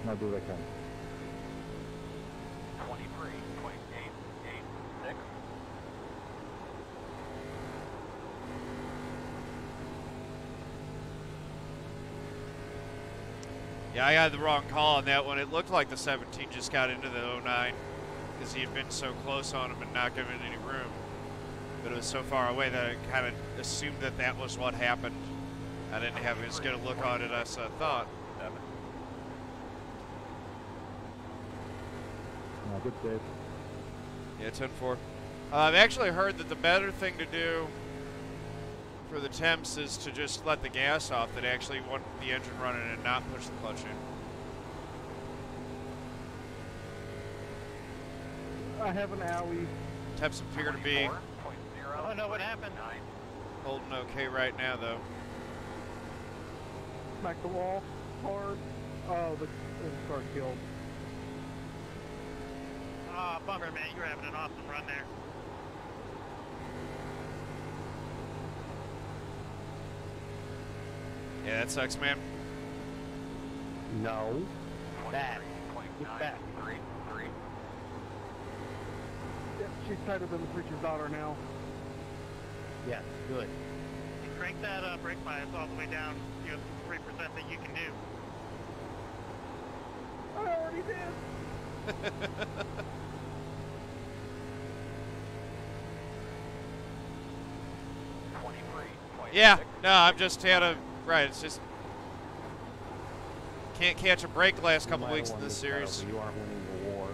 B: I'll do what I can.
G: 23.886.
A: Yeah, I had the wrong call on that one. It looked like the 17 just got into the 09 because he had been so close on him and not given any room. But it was so far away that I kind of assumed that that was what happened. I didn't have as good a look on it as I thought.
B: Good save.
A: Yeah, 10-4. I've actually heard that the better thing to do for the temps is to just let the gas off, that actually want the engine running and not push the clutch in.
D: I have an owie.
A: Temps appear to be
C: Oh no, what happened?
A: holding okay right now, though.
D: Smack the wall hard. Oh, the car killed.
C: Ah, bummer, man. You're having an awesome run there.
A: Yeah, that sucks, man.
K: No.
C: Back. Get back.
D: Yep, she's tighter than the preacher's daughter now.
K: Yes, good.
C: crank that brake bias all the way down. You have 3% that you can do.
D: I already did.
A: Yeah, no, I'm just had a, right, it's just, can't catch a break the last couple weeks in this series.
B: You aren't winning the war.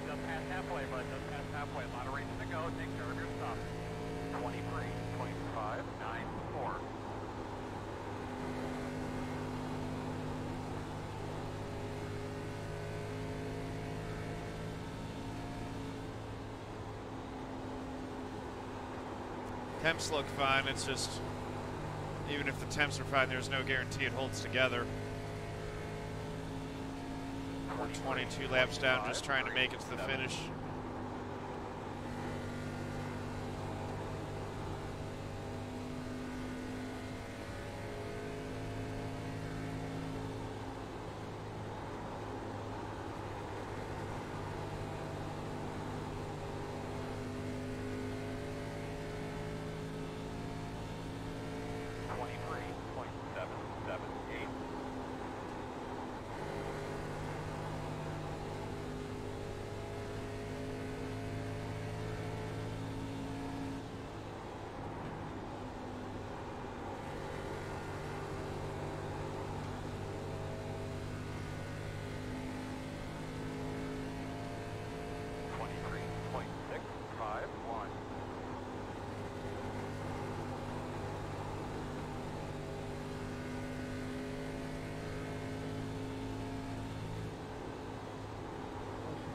G: Just past halfway, bud. Just past halfway. A lot of range to go. Take care of your stop. 23, 25, 9, 4.
A: Temps look fine, it's just, even if the temps are fine, there's no guarantee it holds together. We're 22 laps down, just trying to make it to the finish.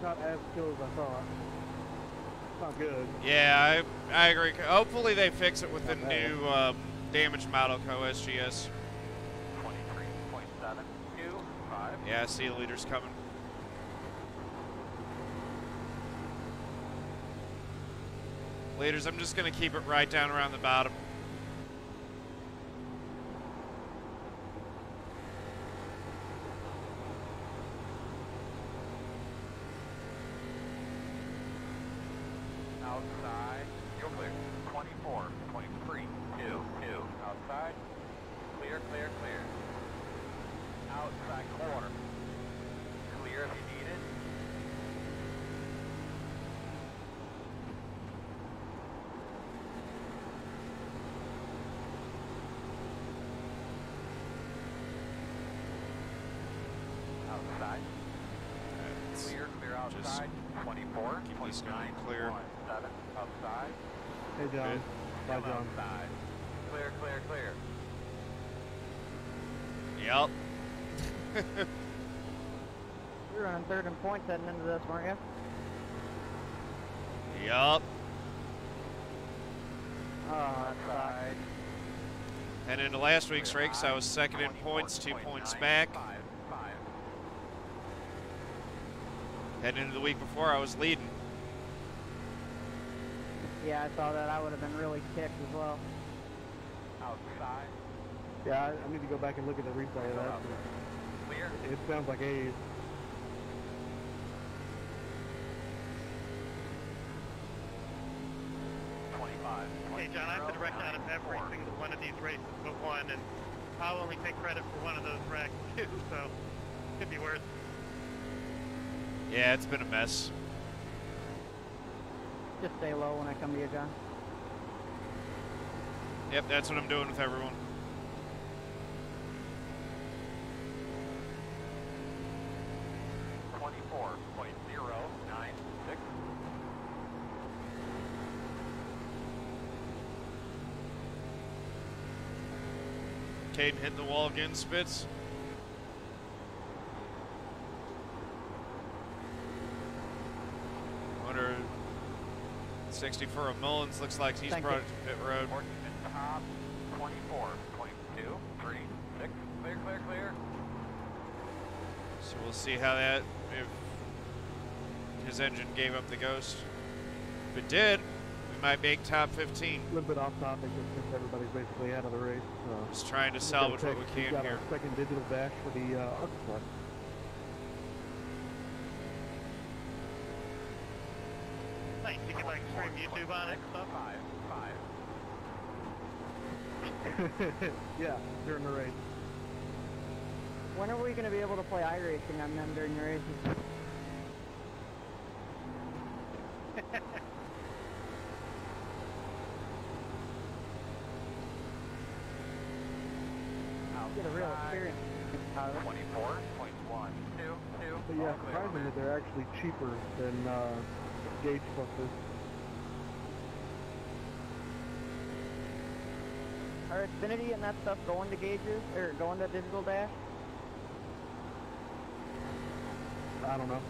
D: Not as skilled as I thought. It's not good.
A: Yeah, I agree. Hopefully they fix it with the new damage model co-SGS.
G: 23.725.
A: Yeah, I see the leaders coming. Leaders, I'm just going to keep it right down around the bottom.
G: Outside, you're clear. 24, 23, 2, 2. Outside, clear, clear, clear. Outside corner. Clear if you need it. Outside. Clear, clear outside. 24, 29,
A: clear.
G: 7, outside.
D: Hey, John. Bye,
G: Come
D: John.
G: outside. Clear, clear, clear.
A: Yep.
E: You're running third and points heading into this, weren't you?
A: Yup.
E: Oh, that sucks.
A: And into last week's race, I was second in points, 2 points back. Heading into the week before, I was leading.
E: Yeah, I saw that. I would have been really kicked as well.
G: Outside.
D: Yeah, I need to go back and look at the replay of that.
G: Clear.
D: It sounds like A's.
C: Hey, John, I've been wrecked out of every single one of these races but one, and I'll only take credit for one of those wrecks, too, so it could be worse.
A: Yeah, it's been a mess.
E: Just stay low when I come to you, John.
A: Yep, that's what I'm doing with everyone. Caden hitting the wall again, Spitz. Under 60 for a Mullins. Looks like he's brought it to pit road.
G: Top 24, 22, 3, 6, clear, clear, clear.
A: So we'll see how that, if his engine gave up the ghost. If it did, we might make top 15.
D: A little bit off topic since everybody's basically out of the race.
A: Just trying to salvage what we can
D: got
A: here.
D: Our second digital dash for the Arc Plus.
C: from YouTube on it? Stuff? 5.
D: Yeah, during the race.
E: When are we going to be able to play iRacing on them during the races? Get a real experience.
G: 24.122.
D: But yeah, surprisingly, they're actually cheaper than gauge clusters.
E: Are Xfinity and that stuff going to gauges, or going to digital dash?
D: I don't know.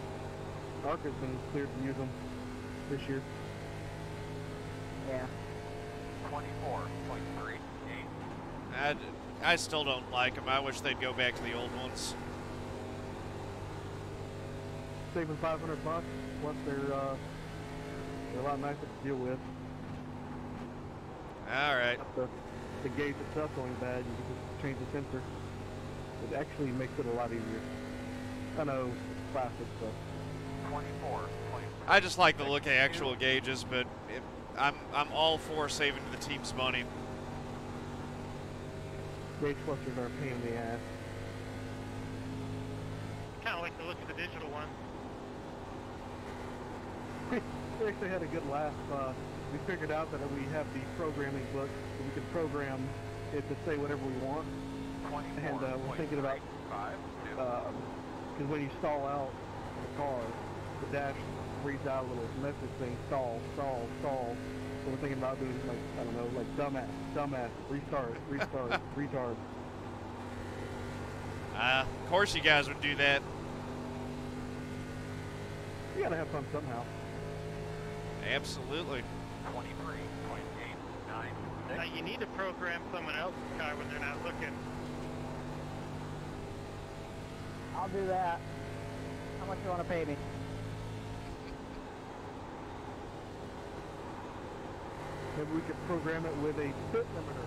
D: ARC has been cleared to use them this year.
E: Yeah.
G: 24.38.
A: I still don't like them. I wish they'd go back to the old ones.
D: Saving $500, plus they're a lot nicer to deal with.
A: All right.
D: The gauge itself's only bad. You can just change the sensor. It actually makes it a lot easier. I know it's plastic, but
G: 24.
A: I just like the look of actual gauges, but I'm all for saving the team's money.
D: gauge clusters are a pain in the ass.
C: Kind of like the look of the digital one.
D: We actually had a good laugh. We figured out that we have the programming book, so we can program it to say whatever we want. And we're thinking about, because when you stall out the car, the dash reads out a little message saying stall, stall, stall. So we're thinking about doing, like, I don't know, like dumbass, dumbass, restart, restart, retard.
A: Of course you guys would do that.
D: You gotta have fun somehow.
A: Absolutely.
G: 23.896.
C: You need to program someone else's car when they're not looking.
E: I'll do that. How much you want to pay me?
D: Maybe we could program it with a pit limiter.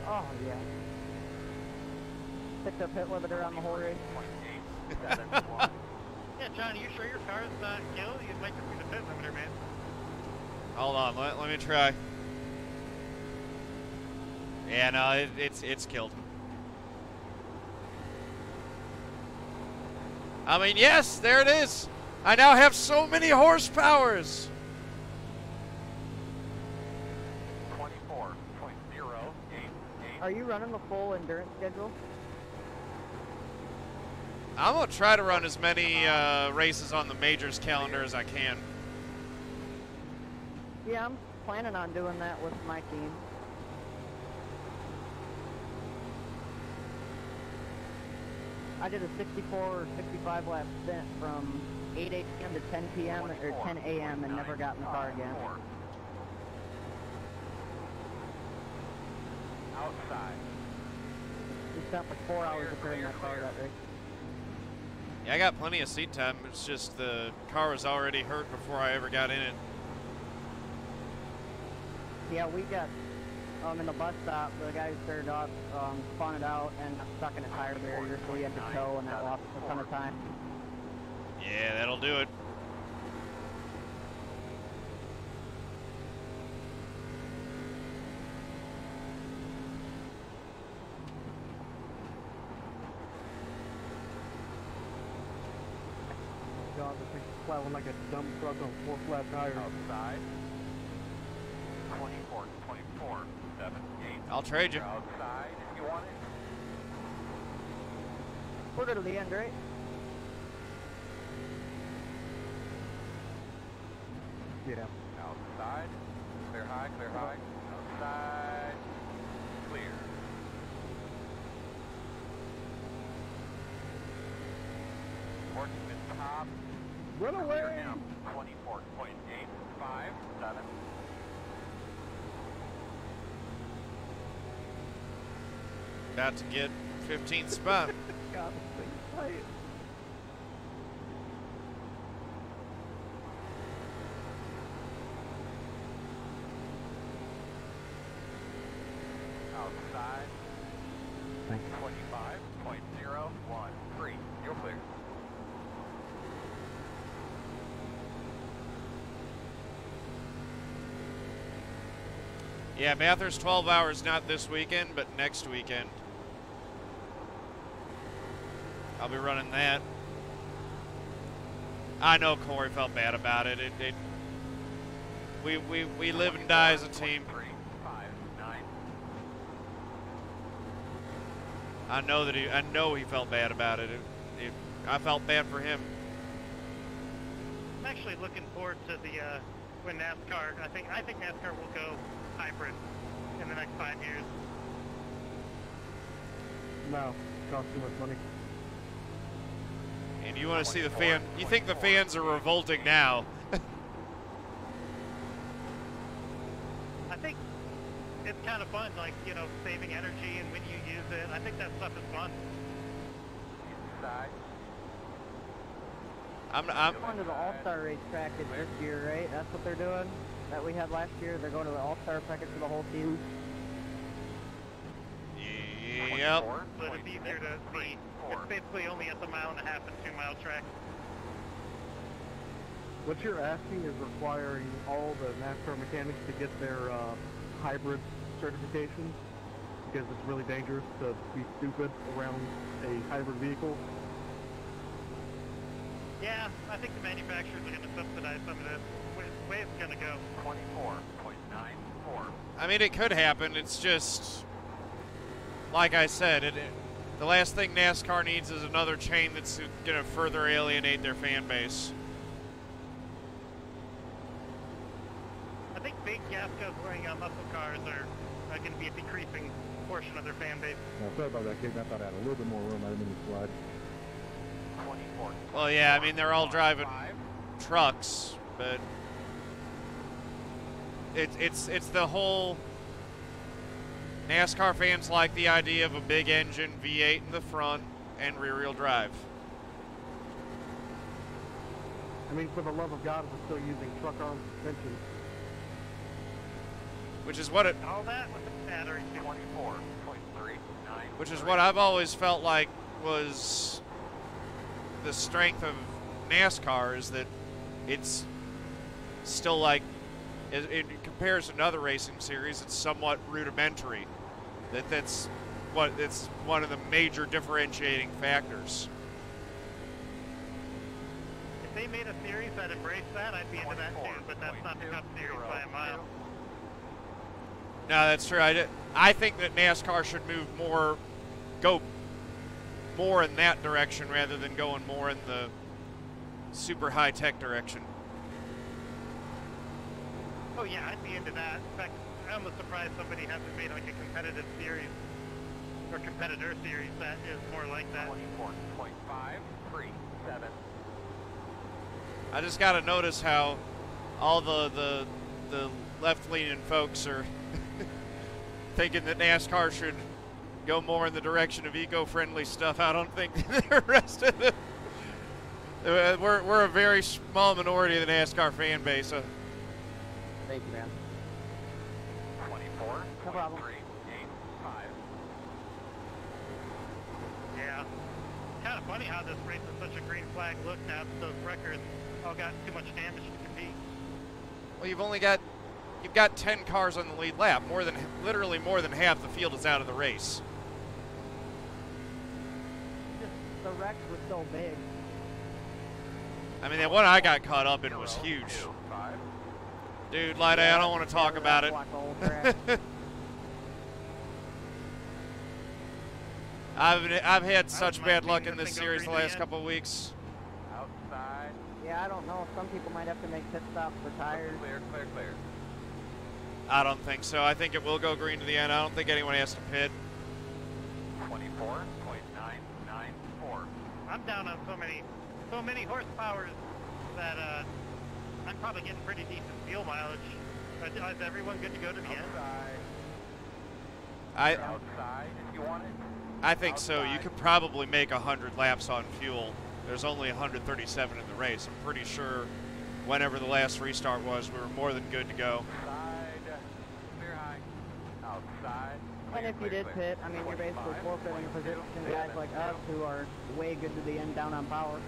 E: Oh, yeah. Stick the pit limiter on the whole race.
C: Yeah, John, you sure your car's not killed? You'd make it through the pit limiter, man.
A: Hold on, let me try. Yeah, no, it's killed. I mean, yes, there it is. I now have so many horsepowers.
G: 24.088.
E: Are you running the full endurance schedule?
A: I'm going to try to run as many races on the majors calendar as I can.
E: Yeah, I'm planning on doing that with my team. I did a 64 or 65 lap stint from 8 a.m. to 10 p.m. or 10 a.m. and never got in the car again.
G: Outside.
E: We spent like 4 hours repairing that car that race.
A: Yeah, I got plenty of seat time. It's just the car was already hurt before I ever got in it.
E: Yeah, we got in the bus stop, the guy who started off spun it out and got stuck in a tire barrier, so we had to tow, and that lost a ton of time.
A: Yeah, that'll do it.
D: God, this thing's plowing like a dumb truck on 4 flat tires.
G: Outside. 24.78.
A: I'll trade you.
G: Outside if you want it.
E: We're good to the end, right?
D: Yeah.
G: Outside. Clear high, clear high. Outside. Clear. Workman top.
D: Run away!
G: 24.857.
A: About to get 15th spot.
D: God, this thing's tight.
G: Outside. 25.013. You're clear.
A: Yeah, Bathurst 12 hours not this weekend, but next weekend. I'll be running that. I know Corey felt bad about it. We live and die as a team. I know he felt bad about it. I felt bad for him.
M: I'm actually looking forward to the when NASCAR. I think NASCAR will go hybrid in the next 5 years.
D: No, it costs too much money.
A: And you want to see the fan? You think the fans are revolting now?
M: I think it's kind of fun, like, you know, saving energy and when you use it. I think that stuff is fun.
E: I'm going to the All-Star race package this year, right? That's what they're doing that we had last year. They're going to the All-Star package for the whole season.
A: Yep.
M: So it's easier to see. It's basically only at the 1.5 and 2 mile track.
D: What you're asking is requiring all the NASCAR mechanics to get their hybrid certification, because it's really dangerous to be stupid around a hybrid vehicle.
M: Yeah, I think the manufacturers are going to subsidize some of this. The way it's going to go. 24.94.
A: I mean, it could happen. It's just, like I said, the last thing NASCAR needs is another chain that's going to further alienate their fan base.
M: I think big gas guzzling muscle cars are going to be a decreasing portion of their fan base.
B: No, sorry about that, kid. I thought I had a little bit more room. I didn't mean to slide.
G: 24.
A: Well, yeah, I mean, they're all driving trucks, but it's the whole NASCAR fans like the idea of a big engine, V8 in the front, and rear-wheel drive.
D: I mean, for the love of God, we're still using truck arm suspension.
A: Which is what
M: all that with the battery.
G: 24.39.
A: Which is what I've always felt like was the strength of NASCAR, is that it's still like, in comparison to other racing series, it's somewhat rudimentary. That's one of the major differentiating factors.
M: If they made a series that embraced that, I'd be into that too, but that's not the Cup Series by a mile.
A: No, that's true. I think that NASCAR should go more in that direction rather than going more in the super high-tech direction.
M: Oh yeah, I'd be into that. In fact, I'm almost surprised somebody hasn't made like a competitive series or competitor series that is more like that.
G: 24.537.
A: I just got to notice how all the left-leaning folks are thinking that NASCAR should go more in the direction of eco-friendly stuff. I don't think the rest of the we're a very small minority of the NASCAR fan base.
E: Thank you, man.
G: 24.385.
M: Yeah. Kind of funny how this race is such a green flag look now that those records all got too much damage to compete.
A: Well, you've got 10 cars on the lead lap. Literally more than half the field is out of the race.
E: Just the wreck was so big.
A: I mean, the one I got caught up in was huge. Dude, Light, I don't want to talk about it. I've had such bad luck in this series the last couple of weeks.
G: Outside.
E: Yeah, I don't know. Some people might have to make pit stops for tires.
G: Clear.
A: I don't think so. I think it will go green to the end. I don't think anyone has to pit.
G: 24.994.
M: I'm down on so many horsepowers that I'm probably getting pretty decent fuel mileage. Is everyone good to go to the end?
G: Outside if you want it.
A: I think so. You could probably make 100 laps on fuel. There's only 137 in the race. I'm pretty sure whenever the last restart was, we were more than good to go.
G: Clear high. Outside.
E: And if you did pit, I mean, you're basically forfeiting a position to guys like us who are way good to the end down on power.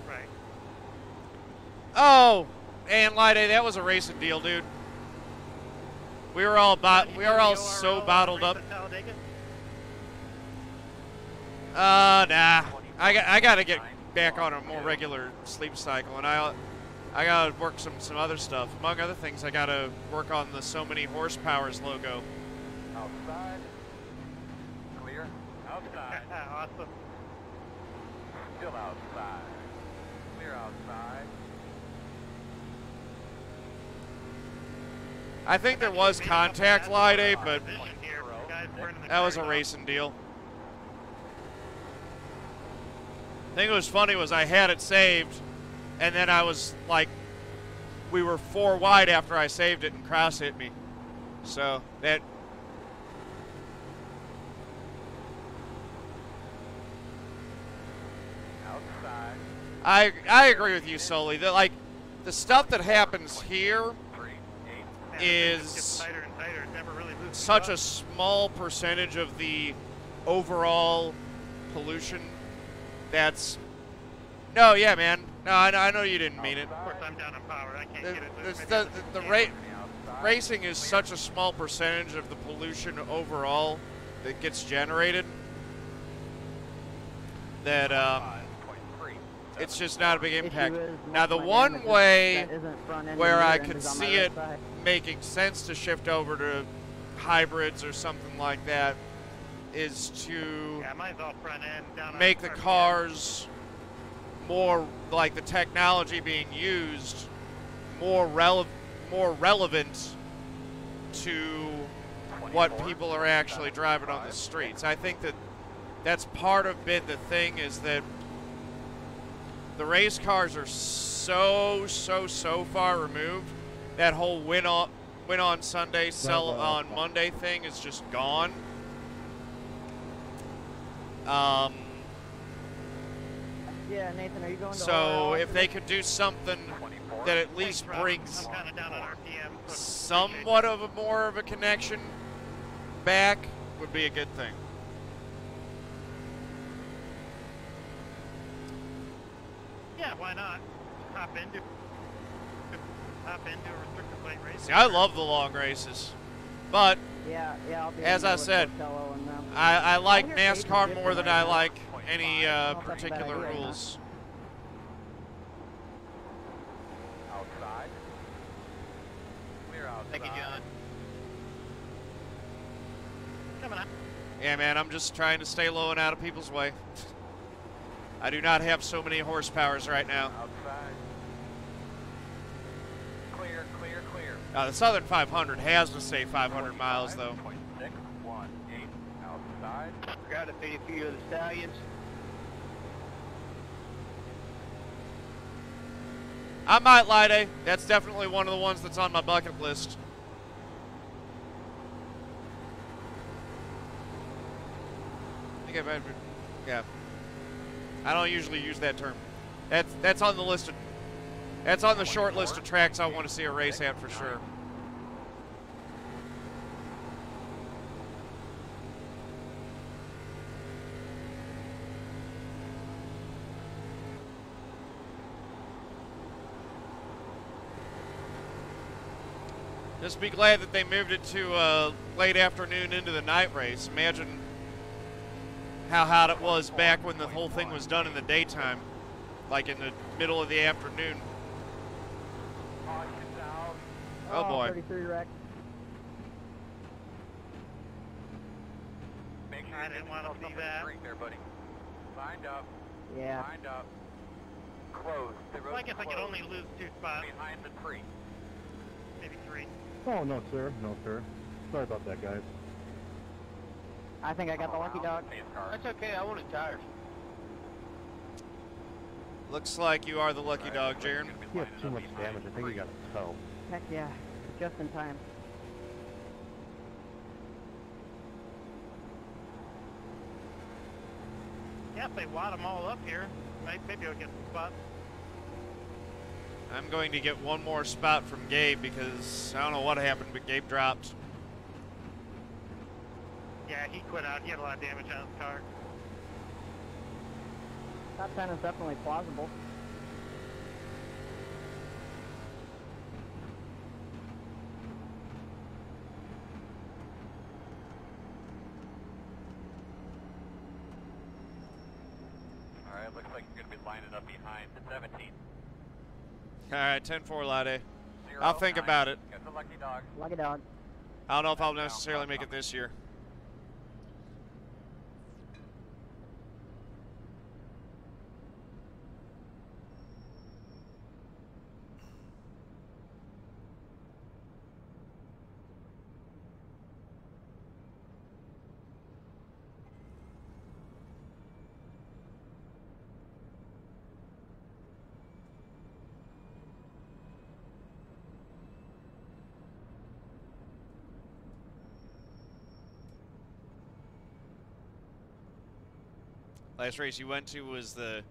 M: Right.
A: Oh, And Lide, that was a racing deal, dude. We were all so bottled up. Nah. I gotta get back on a more regular sleep cycle, and I gotta work some other stuff. Among other things, I gotta work on the so many horsepowers logo.
G: Outside. Clear. Outside.
M: Awesome.
G: Still outside. Clear outside.
A: I think there was contact, Lide, but that was a racing deal. I think it was funny was I had it saved, and then I was like, we were 4 wide after I saved it, and Cross hit me. So that.
G: Outside.
A: I agree with you, Sully. That like the stuff that happens here is such a small percentage of the overall pollution. That's no, yeah, man. No, I know you didn't mean it.
M: Of course, I'm down on power. I can't get it.
A: The racing is such a small percentage of the pollution overall that gets generated that it's just not a big impact. Now, the one way where I could see it making sense to shift over to hybrids or something like that is to make the cars more, like the technology being used, more relevant to what people are actually driving on the streets. I think that's part of been the thing is that the race cars are so far removed. That whole win on Sunday, sell on Monday thing is just gone.
E: Yeah, Nathan, are you going to
A: So if they could do something that at least brings somewhat of more of a connection back, would be a good thing.
M: Yeah, why not? Hop into a restricted plate race.
A: See, I love the long races, but
E: yeah, I'll be
A: as I said, I like NASCAR more than I like any particular rules.
G: Outside. Clear outside.
H: Thank you, John.
M: Coming up.
A: Yeah, man, I'm just trying to stay low and out of people's way. I do not have so many horsepowers right now.
G: Outside. Clear, clear, clear.
A: The Southern 500 has to stay 500 miles, though.
G: 0.618 outside.
H: Got to feed a few of the stallions.
A: I might, Lide. That's definitely one of the ones that's on my bucket list. I think yeah. I don't usually use that term. That's on the list of, that's on the short list of tracks I want to see a race at for sure. Just be glad that they moved it to late afternoon into the night race. Imagine how hot it was back when the whole thing was done in the daytime, like in the middle of the afternoon. Oh boy.
E: 33 wreck.
G: Make sure
M: I didn't want to see that.
G: There, buddy. Lined up.
E: Yeah.
G: Lined up. Closed.
M: Well, I guess I could only lose 2 spots.
G: Behind the tree.
M: Maybe 3.
B: Oh, no, sir. No, sir. Sorry about that, guys.
E: I think I got the lucky dog.
H: That's okay, I wanted tires.
A: Looks like you are the lucky dog, Jaren.
B: You have too much damage. I think you got a tow.
E: Heck yeah. Just in time.
M: Yeah, if they wad them all up here, maybe I'll get some spots.
A: I'm going to get one more spot from Gabe because I don't know what happened, but Gabe dropped.
M: Yeah, he quit out. He had a lot of damage on his car.
E: Top 10 is definitely plausible.
G: looks like you're going to be lining up behind the 17.
A: All right, 10-4, Lade. I'll think about it.
G: Got the lucky dog.
E: Lucky dog.
A: I don't know if I'll necessarily make it this year. Last race you went to was the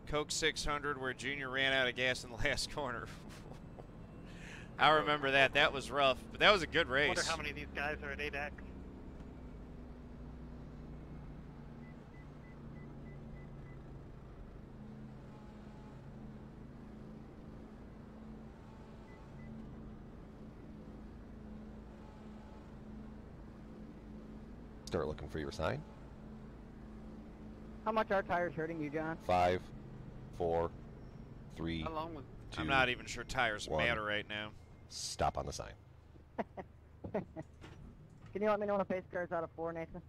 A: Coke 600 where Junior ran out of gas in the last corner. I remember that. That was rough, but that was a good race.
M: I wonder how many of these guys are at 8X.
J: Start looking for your sign.
E: How much are tires hurting you, John?
J: 5, 4, 3,
H: How long was
J: 2,
A: I'm not even sure tires
J: 1.
A: matter right now.
J: Stop on the sign.
E: Can you let me know when a pace car's out of 4, Nathan?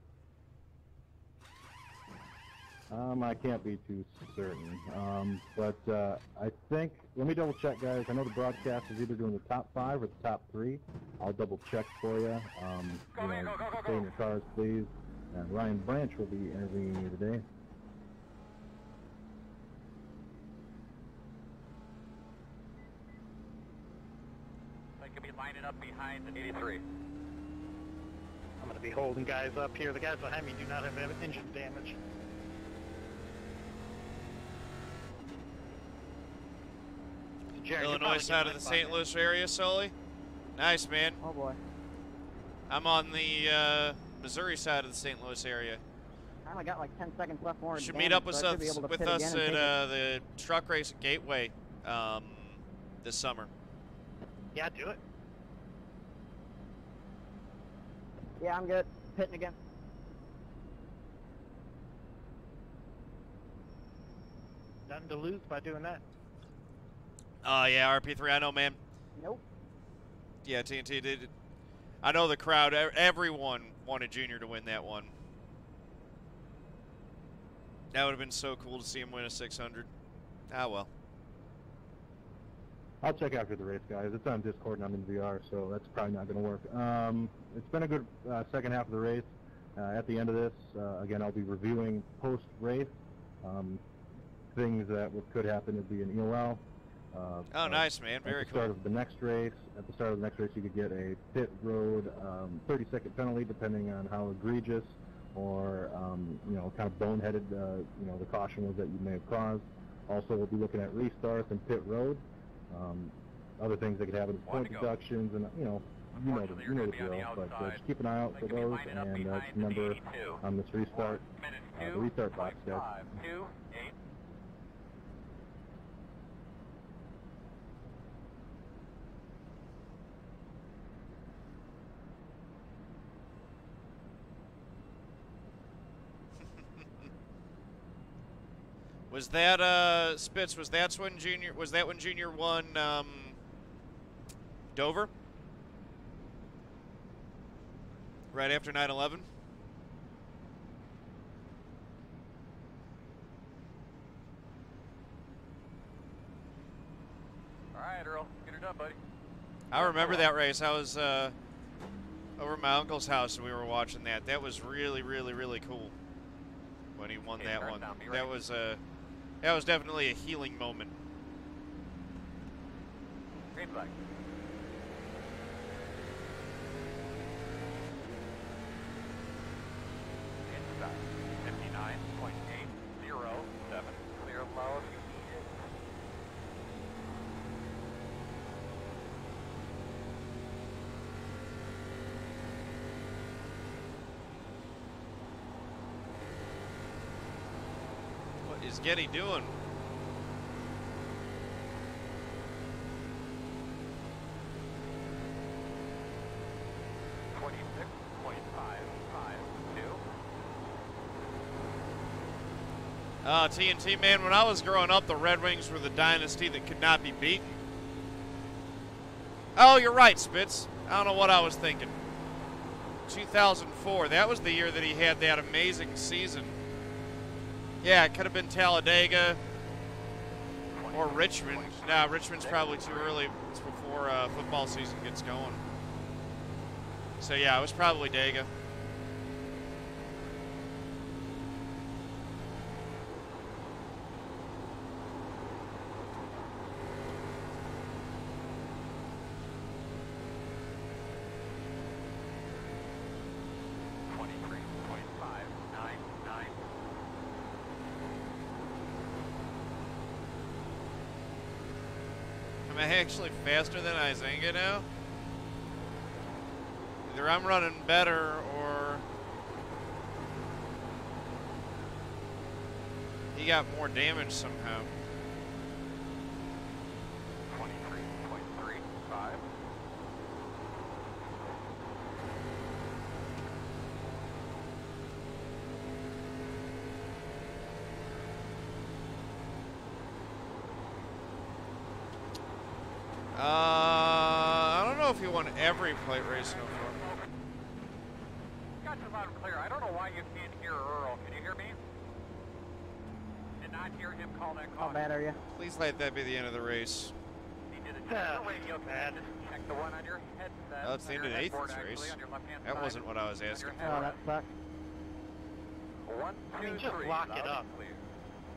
B: I can't be too certain, but I think, let me double check, guys. I know the broadcast is either doing the top 5 or the top 3. I'll double check for you. You know, stay in your cars, please. And Ryan Branch will be interviewing you today.
G: They could be lining up behind the 83.
M: I'm going to be holding guys up here. The guys behind me do not have engine damage. Jared,
A: Illinois side of the St. Louis area, Sully. Nice, man.
E: Oh boy.
A: I'm on the Missouri side of the St. Louis area.
E: I only got like 10 seconds left more.
A: Should meet up with us at the truck race at Gateway this summer.
M: Yeah, do it.
E: Yeah, I'm good. Pitting again.
M: Nothing to lose by doing that.
A: Yeah, RP3, I know, man.
E: Nope.
A: Yeah, TNT did. I know the crowd, everyone wanted Junior to win that one. That would have been so cool to see him win a 600. Ah, well.
B: I'll check after the race, guys. It's on Discord and I'm in VR, so that's probably not going to work. It's been a good second half of the race. At the end of this, again, I'll be reviewing post-race. Things that could happen would be an EOL.
A: Oh, nice, man. Very
B: at the
A: cool.
B: start of the next race, you could get a pit road 30-second penalty, depending on how egregious or you know, kind of boneheaded you know, the caution was that you may have caused. Also, we'll be looking at restarts and pit road. Other things that could happen is point deductions, and you know the drill. But just keep an eye out for those, and just remember on this restart, the restart box, guys.
A: Was that Spitz? Was that when Junior won Dover? Right after 9/11.
G: All right, Earl, get her done, buddy.
A: I remember that race. I was over at my uncle's house and we were watching that. That was really, really, really cool when he won that one. That was definitely a healing moment.
G: Green flag. Inside. 59.807. Clear low if you need it.
A: What is Getty doing? TNT, man, when I was growing up, the Red Wings were the dynasty that could not be beaten. Oh, you're right, Spitz. I don't know what I was thinking. 2004, that was the year that he had that amazing season. Yeah, it could have been Talladega or Richmond. Nah, Richmond's probably too early. It's before football season gets going. So yeah, it was probably Dega. Am I actually faster than Izinga now? Either I'm running better or he got more damage somehow.
G: 23.35.
A: I don't know if you want every plate race no more.
G: Got you loud and clear. I don't know why you can't hear Earl. Can you hear me? Did not hear him call that call.
E: How bad are you?
A: Please let that be the end of the race.
G: He did it. Radio bad. Check the one on your headset.
A: Oh, it's the end of the 8th race. That wasn't what I was asking.
E: Oh, that sucks.
G: 1, 2, 3.
M: Just lock it up.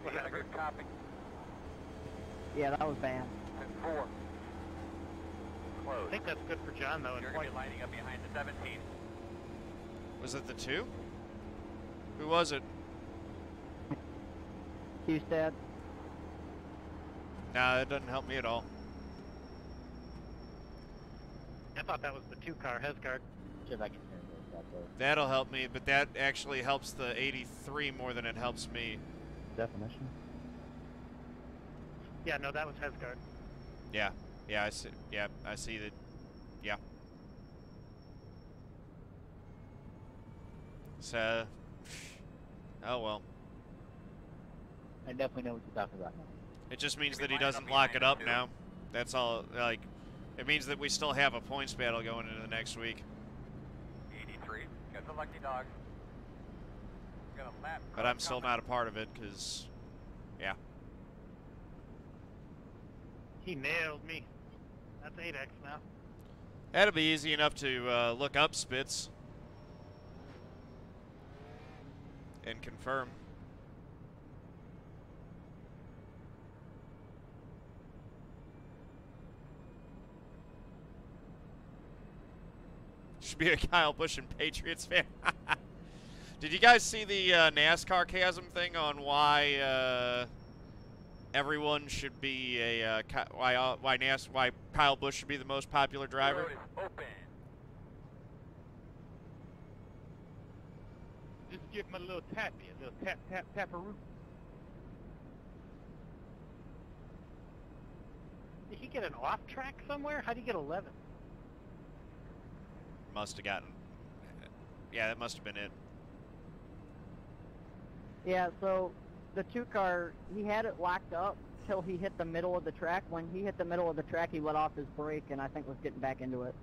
G: We got a good copy.
E: Yeah, that was bad.
G: 4.
M: I think that's good for John, though.
G: You're going to be lining up behind the 17.
A: Was it the 2? Who was it?
E: Hustad.
A: Nah, that doesn't help me at all.
M: I thought that was the 2-car Hesgard.
K: See if I can turn this up there.
A: That'll help me, but that actually helps the 83 more than it helps me.
K: Definition?
M: Yeah, no, that was Hesgard.
A: Yeah. Yeah, I see. Yeah, I see that. Yeah. So, oh well.
L: I definitely know what you're talking about now.
A: It just means that he doesn't lock it up now. That's all. Like, it means that we still have a points battle going into the next week.
G: 83. Got the lucky dog. Got a lap.
A: But I'm still not a part of it because, yeah.
M: He nailed me. That's 8X now.
A: That'll be easy enough to look up Spitz and confirm. Should be a Kyle Busch and Patriots fan. Did you guys see the NASCAR chasm thing on why everyone should be a why Kyle Busch should be the most popular driver?
G: Road is open.
M: Just give him a little tappy, a little tap, tap, taparoo. Did he get an off track somewhere? How would he get 11?
A: Must have gotten. Yeah, that must have been it.
E: Yeah, so the 2-car, he had it locked up till he hit the middle of the track. When he hit the middle of the track, he let off his brake and I think was getting back into it.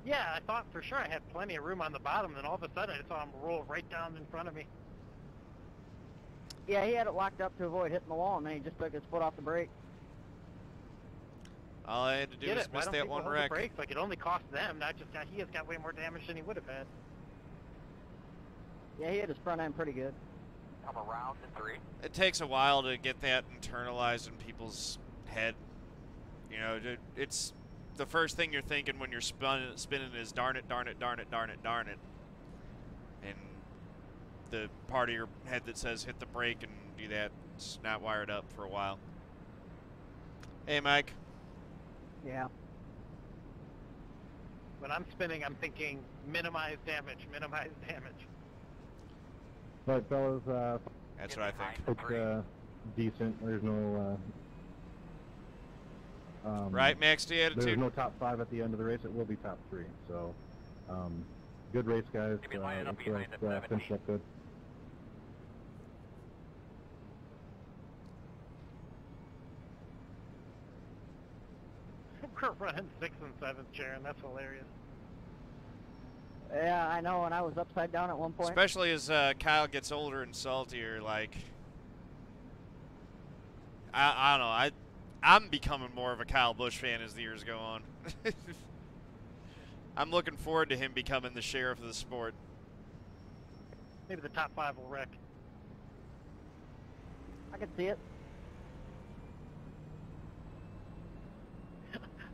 M: Yeah, I thought for sure I had plenty of room on the bottom, then all of a sudden I saw him roll right down in front of me.
E: Yeah, he had it locked up to avoid hitting the wall, and then he just took his foot off the brake.
A: All I had to do was miss that one wreck.
M: Brakes? Like, it only cost them, not just he has got way more damage than he would have had.
E: Yeah, he hit his front end pretty good.
G: Come around to 3.
A: It takes a while to get that internalized in people's head. You know, it's the first thing you're thinking when you're spinning is darn it, darn it, darn it, darn it, darn it. And the part of your head that says hit the brake and do that, it's not wired up for a while. Hey, Mike.
E: Yeah.
M: When I'm spinning, I'm thinking minimize damage, minimize damage.
B: But fellas,
A: that's what I think.
B: It's decent. There's no
A: right, Max D attitude.
B: There's no top 5 at the end of the race. It will be top 3. So, good race, guys. Let's finish up good.
M: We're running 6th and 7th, Sharon. That's hilarious.
E: Yeah, I know, and I was upside down at one point.
A: Especially as Kyle gets older and saltier, like, I don't know, I'm becoming more of a Kyle Busch fan as the years go on. I'm looking forward to him becoming the sheriff of the sport.
M: Maybe the top 5 will wreck.
E: I can see it.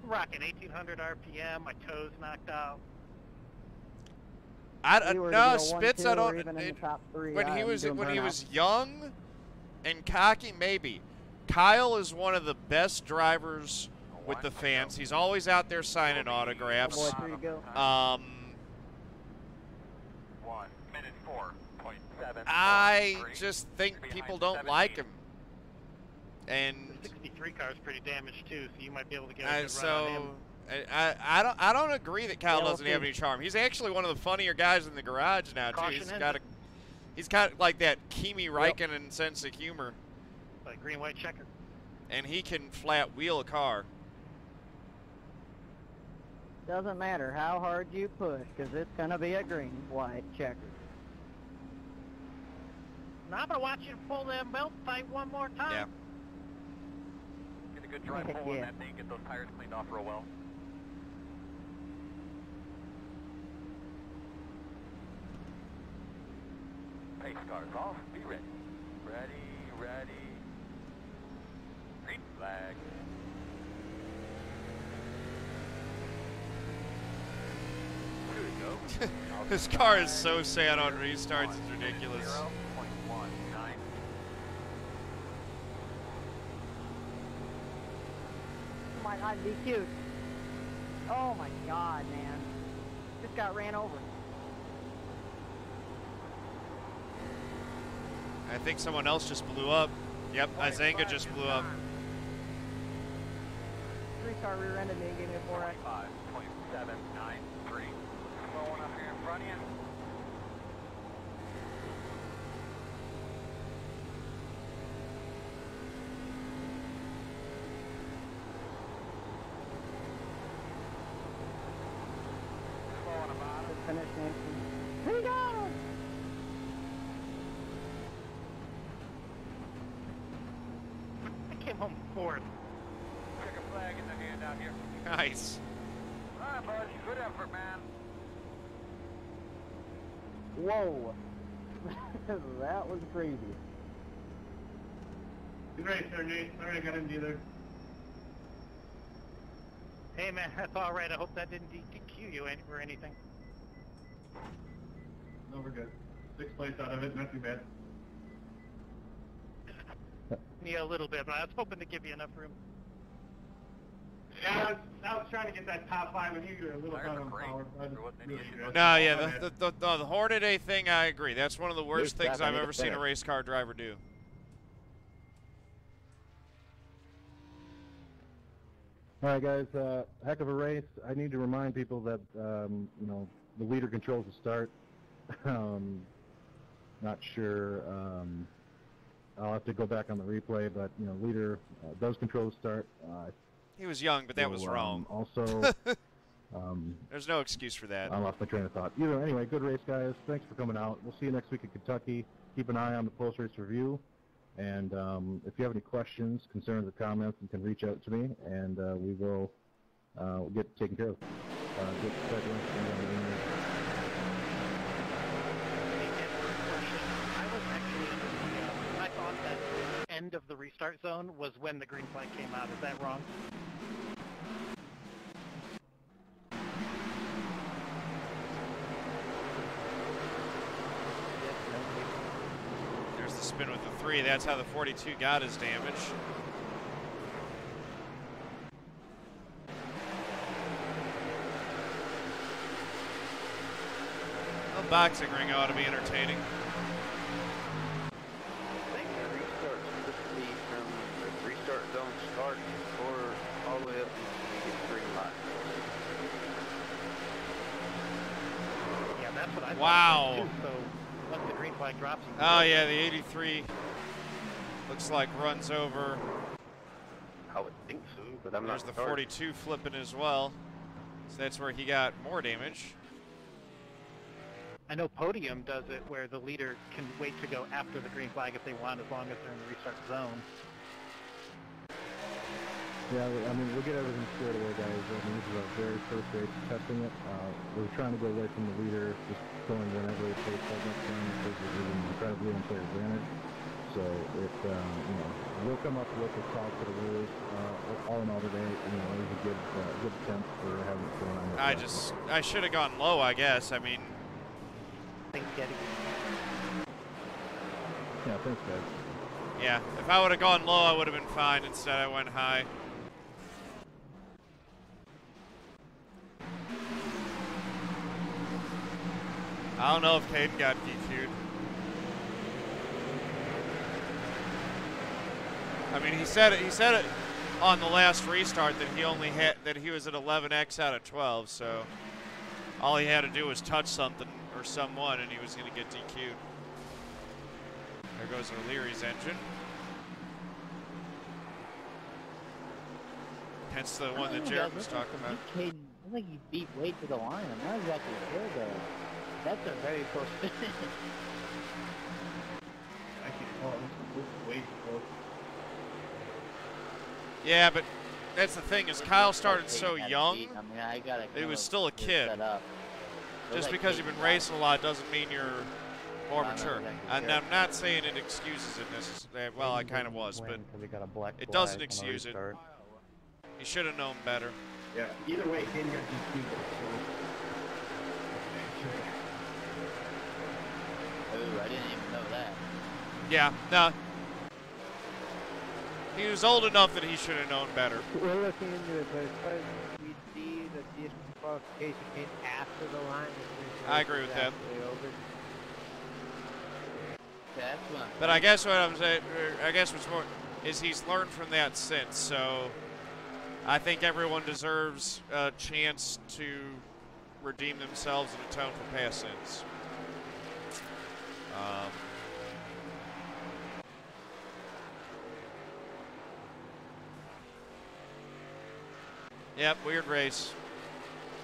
M: Rocking 1800 RPM, my toes knocked out.
A: No, Spitz, I don't. When he was young and cocky, maybe. Kyle is one of the best drivers with the fans. He's always out there signing autographs.
E: 1
G: minute 4.7.
A: I just think people don't like him. And
M: the 63 car is pretty damaged too, so you might be able to get a good run on him.
A: I don't agree that Kyle doesn't have any charm. He's actually one of the funnier guys in the garage now too. He's got like that Kimi Räikkönen sense of humor.
M: Like green white checker.
A: And he can flat wheel a car.
E: Doesn't matter how hard you push, because it's gonna be a green white checker.
M: Now I'm gonna watch you pull them belt tight one more time.
A: Yeah.
G: Get a good dry pull on that thing. Get those tires cleaned off real well. Pace cars off. Be ready. Ready. Green flag. Here we go.
A: This car is so sad on restarts. It's ridiculous.
G: 0.19.
E: My God, DQ'd. Oh my God, man. Just got ran over.
A: I think someone else just blew up. Yep, Izenga just blew up.
E: 3-car rear-ended me and gave me a 4X.
G: 5.793. Slow one up here in front of you. Slow on the bottom.
E: Finish Nancy. We got him!
M: I came home 4th.
G: Check a flag in the hand out here.
A: Nice.
G: All right, buddy. Good effort, man.
E: Whoa. That was crazy.
D: Good race there, Nate. Sorry I got into you there.
M: Hey man, that's all right. I hope that didn't DQ you or anything.
D: No, we're good. 6th place out of it, not too bad.
M: Yeah, a little bit, but I was hoping to give you enough room.
D: Yeah, I was trying to get that top 5 and you were a little down on power.
A: No, yeah, the Hornaday thing, I agree. That's one of the worst things I've ever seen a race car driver do.
B: All right, guys, heck of a race. I need to remind people that, you know, the leader controls the start. Not sure. I'll have to go back on the replay, but, you know, leader does control the start.
A: He was young, but that was wrong.
B: Also,
A: there's no excuse for that.
B: I lost my train of thought. Anyway, good race, guys. Thanks for coming out. We'll see you next week in Kentucky. Keep an eye on the post-race review. And if you have any questions, concerns, or comments, you can reach out to me, and we will get it taken care of.
M: I thought that end of the restart zone was when the green flag came out. Is that wrong?
A: There's the spin with the 3. That's how the 42 got his damage. A boxing ring ought to be entertaining.
H: I think the restart should be from the restart zone start or all the way up until you get green light.
M: Yeah, that's what I thought.
A: Wow.
M: Too, so once the green flag drops.
A: Oh yeah, the 83 looks like runs over.
H: I would think so, but I'm
A: There's
H: not
A: the 42 flipping as well. So that's where he got more damage.
M: I know Podium does it where the leader can wait to go after the green flag if they want, as long as they're in the restart zone.
B: Yeah, I mean, we'll get everything squared away, guys. I mean, this is our very first race testing it. We're trying to go away from the leader, just going whenever it takes segments down, because we're incredibly unfair advantage. So it, you know, we'll come up with a solid for the rules. All in all today, you know, it was a good attempt for having it going on.
A: I should have gone low, I guess. I mean,
M: Thanks, Getty.
B: Yeah, thanks, guys.
A: Yeah, if I would have gone low, I would have been fine. Instead, I went high. I don't know if Caden got DQ'd. I mean, he said it on the last restart that he was at 11x out of 12. So all he had to do was touch something or someone, and he was going to get DQ'd. There goes O'Leary's engine. Hence the one that Jared was talking about.
L: Caden, I think he beat Wade to the line. I'm not exactly sure, though. That's a very close finish.
A: Yeah, but that's the thing is Kyle started so young.
L: I mean, I gotta
A: he was still a kid. Just
L: like
A: because you've been racing a lot doesn't mean you're more mature. And I'm not saying it excuses it necessarily. Well, I kind of was, but it doesn't excuse it. You should have known better.
K: Yeah, either way, Caden got DQ'd.
L: Ooh, I didn't even know that.
A: Yeah, no. He was old enough that he should have known better.
F: We're looking into it, but as far as we see the disqualification came after the line.
A: I agree with that.
L: That's one.
A: But I guess what I'm saying, I guess what's more, is he's learned from that since. So I think everyone deserves a chance to redeem themselves and atone for past sins. Yep, weird race.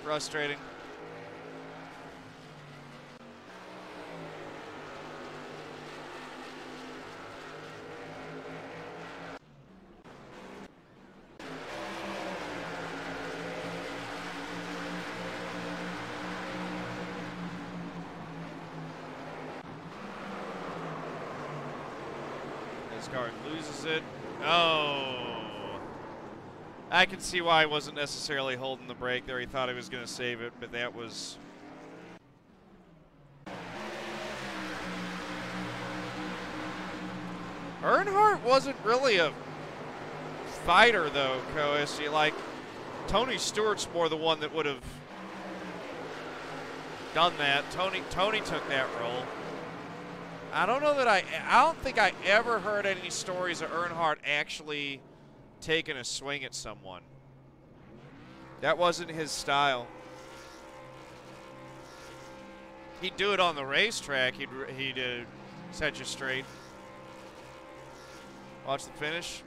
A: Frustrating. Hesgard loses it. Oh. I can see why he wasn't necessarily holding the brake there. He thought he was going to save it, but that was... Earnhardt wasn't really a fighter, though, Coas. Like, Tony Stewart's more the one that would have done that. Tony took that role. I don't know that I don't think I ever heard any stories of Earnhardt actually taking a swing at someone. That wasn't his style. He'd do it on the racetrack. He'd set you straight. Watch the finish.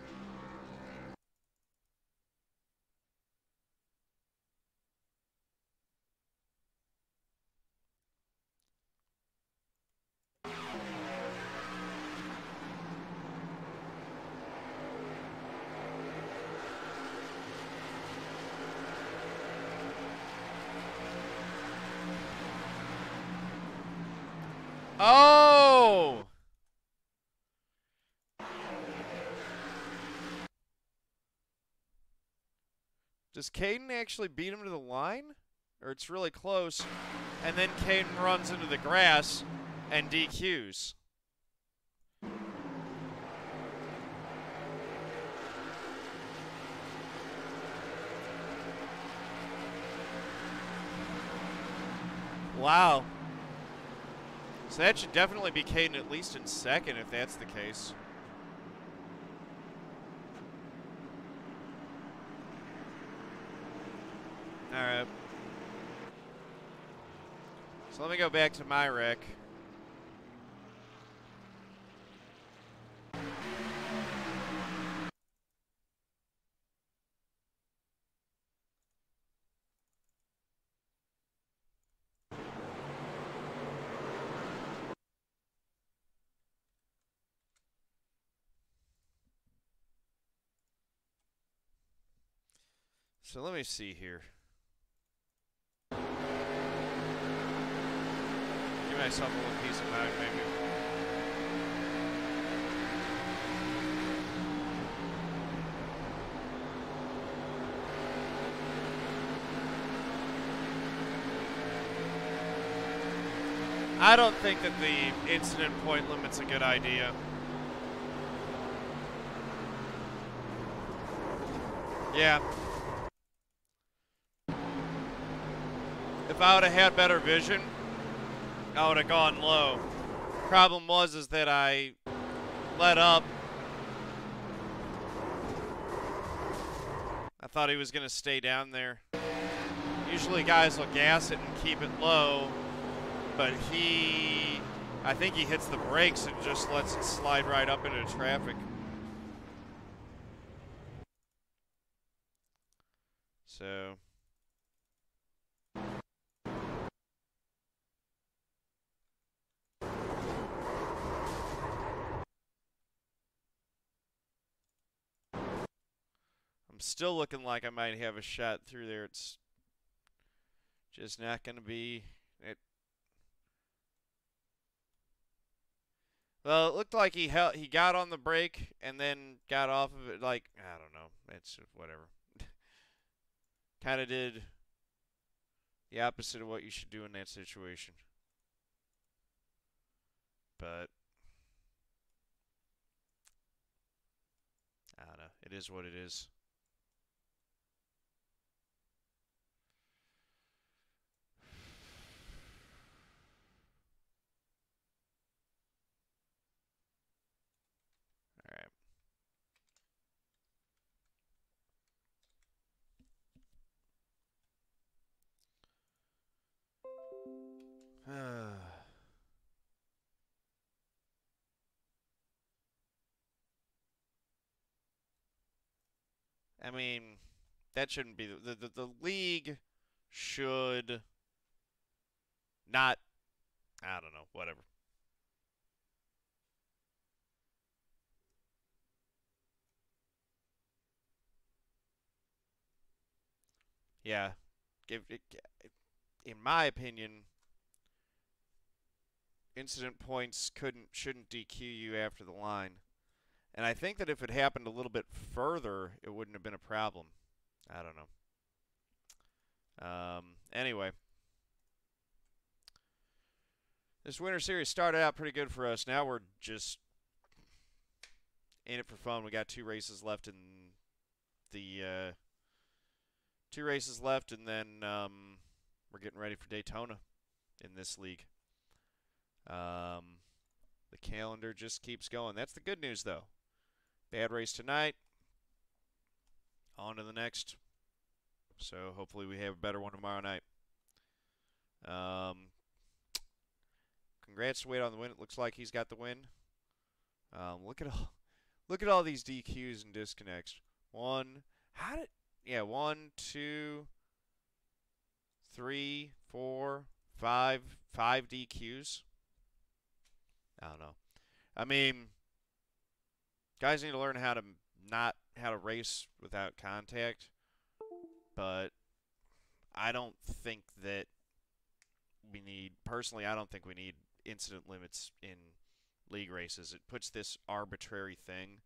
A: Oh! Does Caden actually beat him to the line? Or it's really close, and then Caden runs into the grass and DQs. Wow. So that should definitely be Caden at least in second if that's the case. All right. So let me go back to my wreck. So let me see here. Give myself a little peace of mind, maybe. I don't think that the incident point limit's a good idea. Yeah. If I would have had better vision, I would have gone low. Problem was is that I let up. I thought he was going to stay down there. Usually guys will gas it and keep it low, but I think he hits the brakes and just lets it slide right up into traffic. So I'm still looking like I might have a shot through there. It's just not going to be it. Well, it looked like he got on the brake and then got off of it. Like, I don't know. It's whatever. Kind of did the opposite of what you should do in that situation. But I don't know. It is what it is. I mean, that shouldn't be the league should not. I don't know. Whatever. Yeah, in my opinion, incident points shouldn't DQ you after the line. And I think that if it happened a little bit further, it wouldn't have been a problem. I don't know. Anyway. This Winter Series started out pretty good for us. Now we're just in it for fun. We got 2 races left in the 2 races left, and then we're getting ready for Daytona in this league. The calendar just keeps going. That's the good news, though. Bad race tonight. On to the next. So hopefully we have a better one tomorrow night. Congrats to Wade on the win. It looks like he's got the win. Look at all these DQs and disconnects. 1, 2, 3, 4, 5 DQs. I don't know. I mean, guys need to learn how to race without contact. But I don't think that we need, personally, I don't think we need incident limits in league races. It puts this arbitrary thing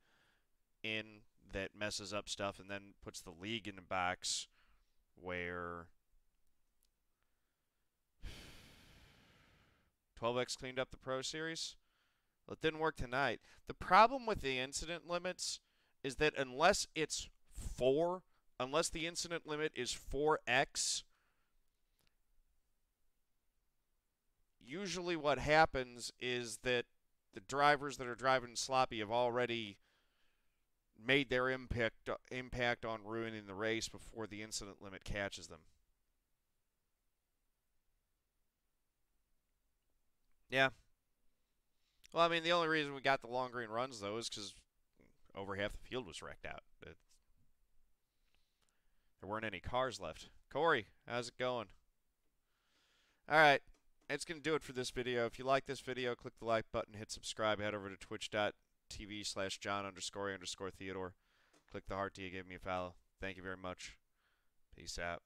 A: in that messes up stuff and then puts the league in the box where 12X cleaned up the Pro Series. Well, it didn't work tonight. The problem with the incident limits is that unless the incident limit is 4X, usually what happens is that the drivers that are driving sloppy have already made their impact on ruining the race before the incident limit catches them. Yeah. Well, I mean, the only reason we got the long green runs, though, is because over half the field was wrecked out. There weren't any cars left. Corey, how's it going? All right. That's going to do it for this video. If you like this video, click the like button, hit subscribe, head over to twitch.tv/John__Theodore. Click the heart to give me a follow. Thank you very much. Peace out.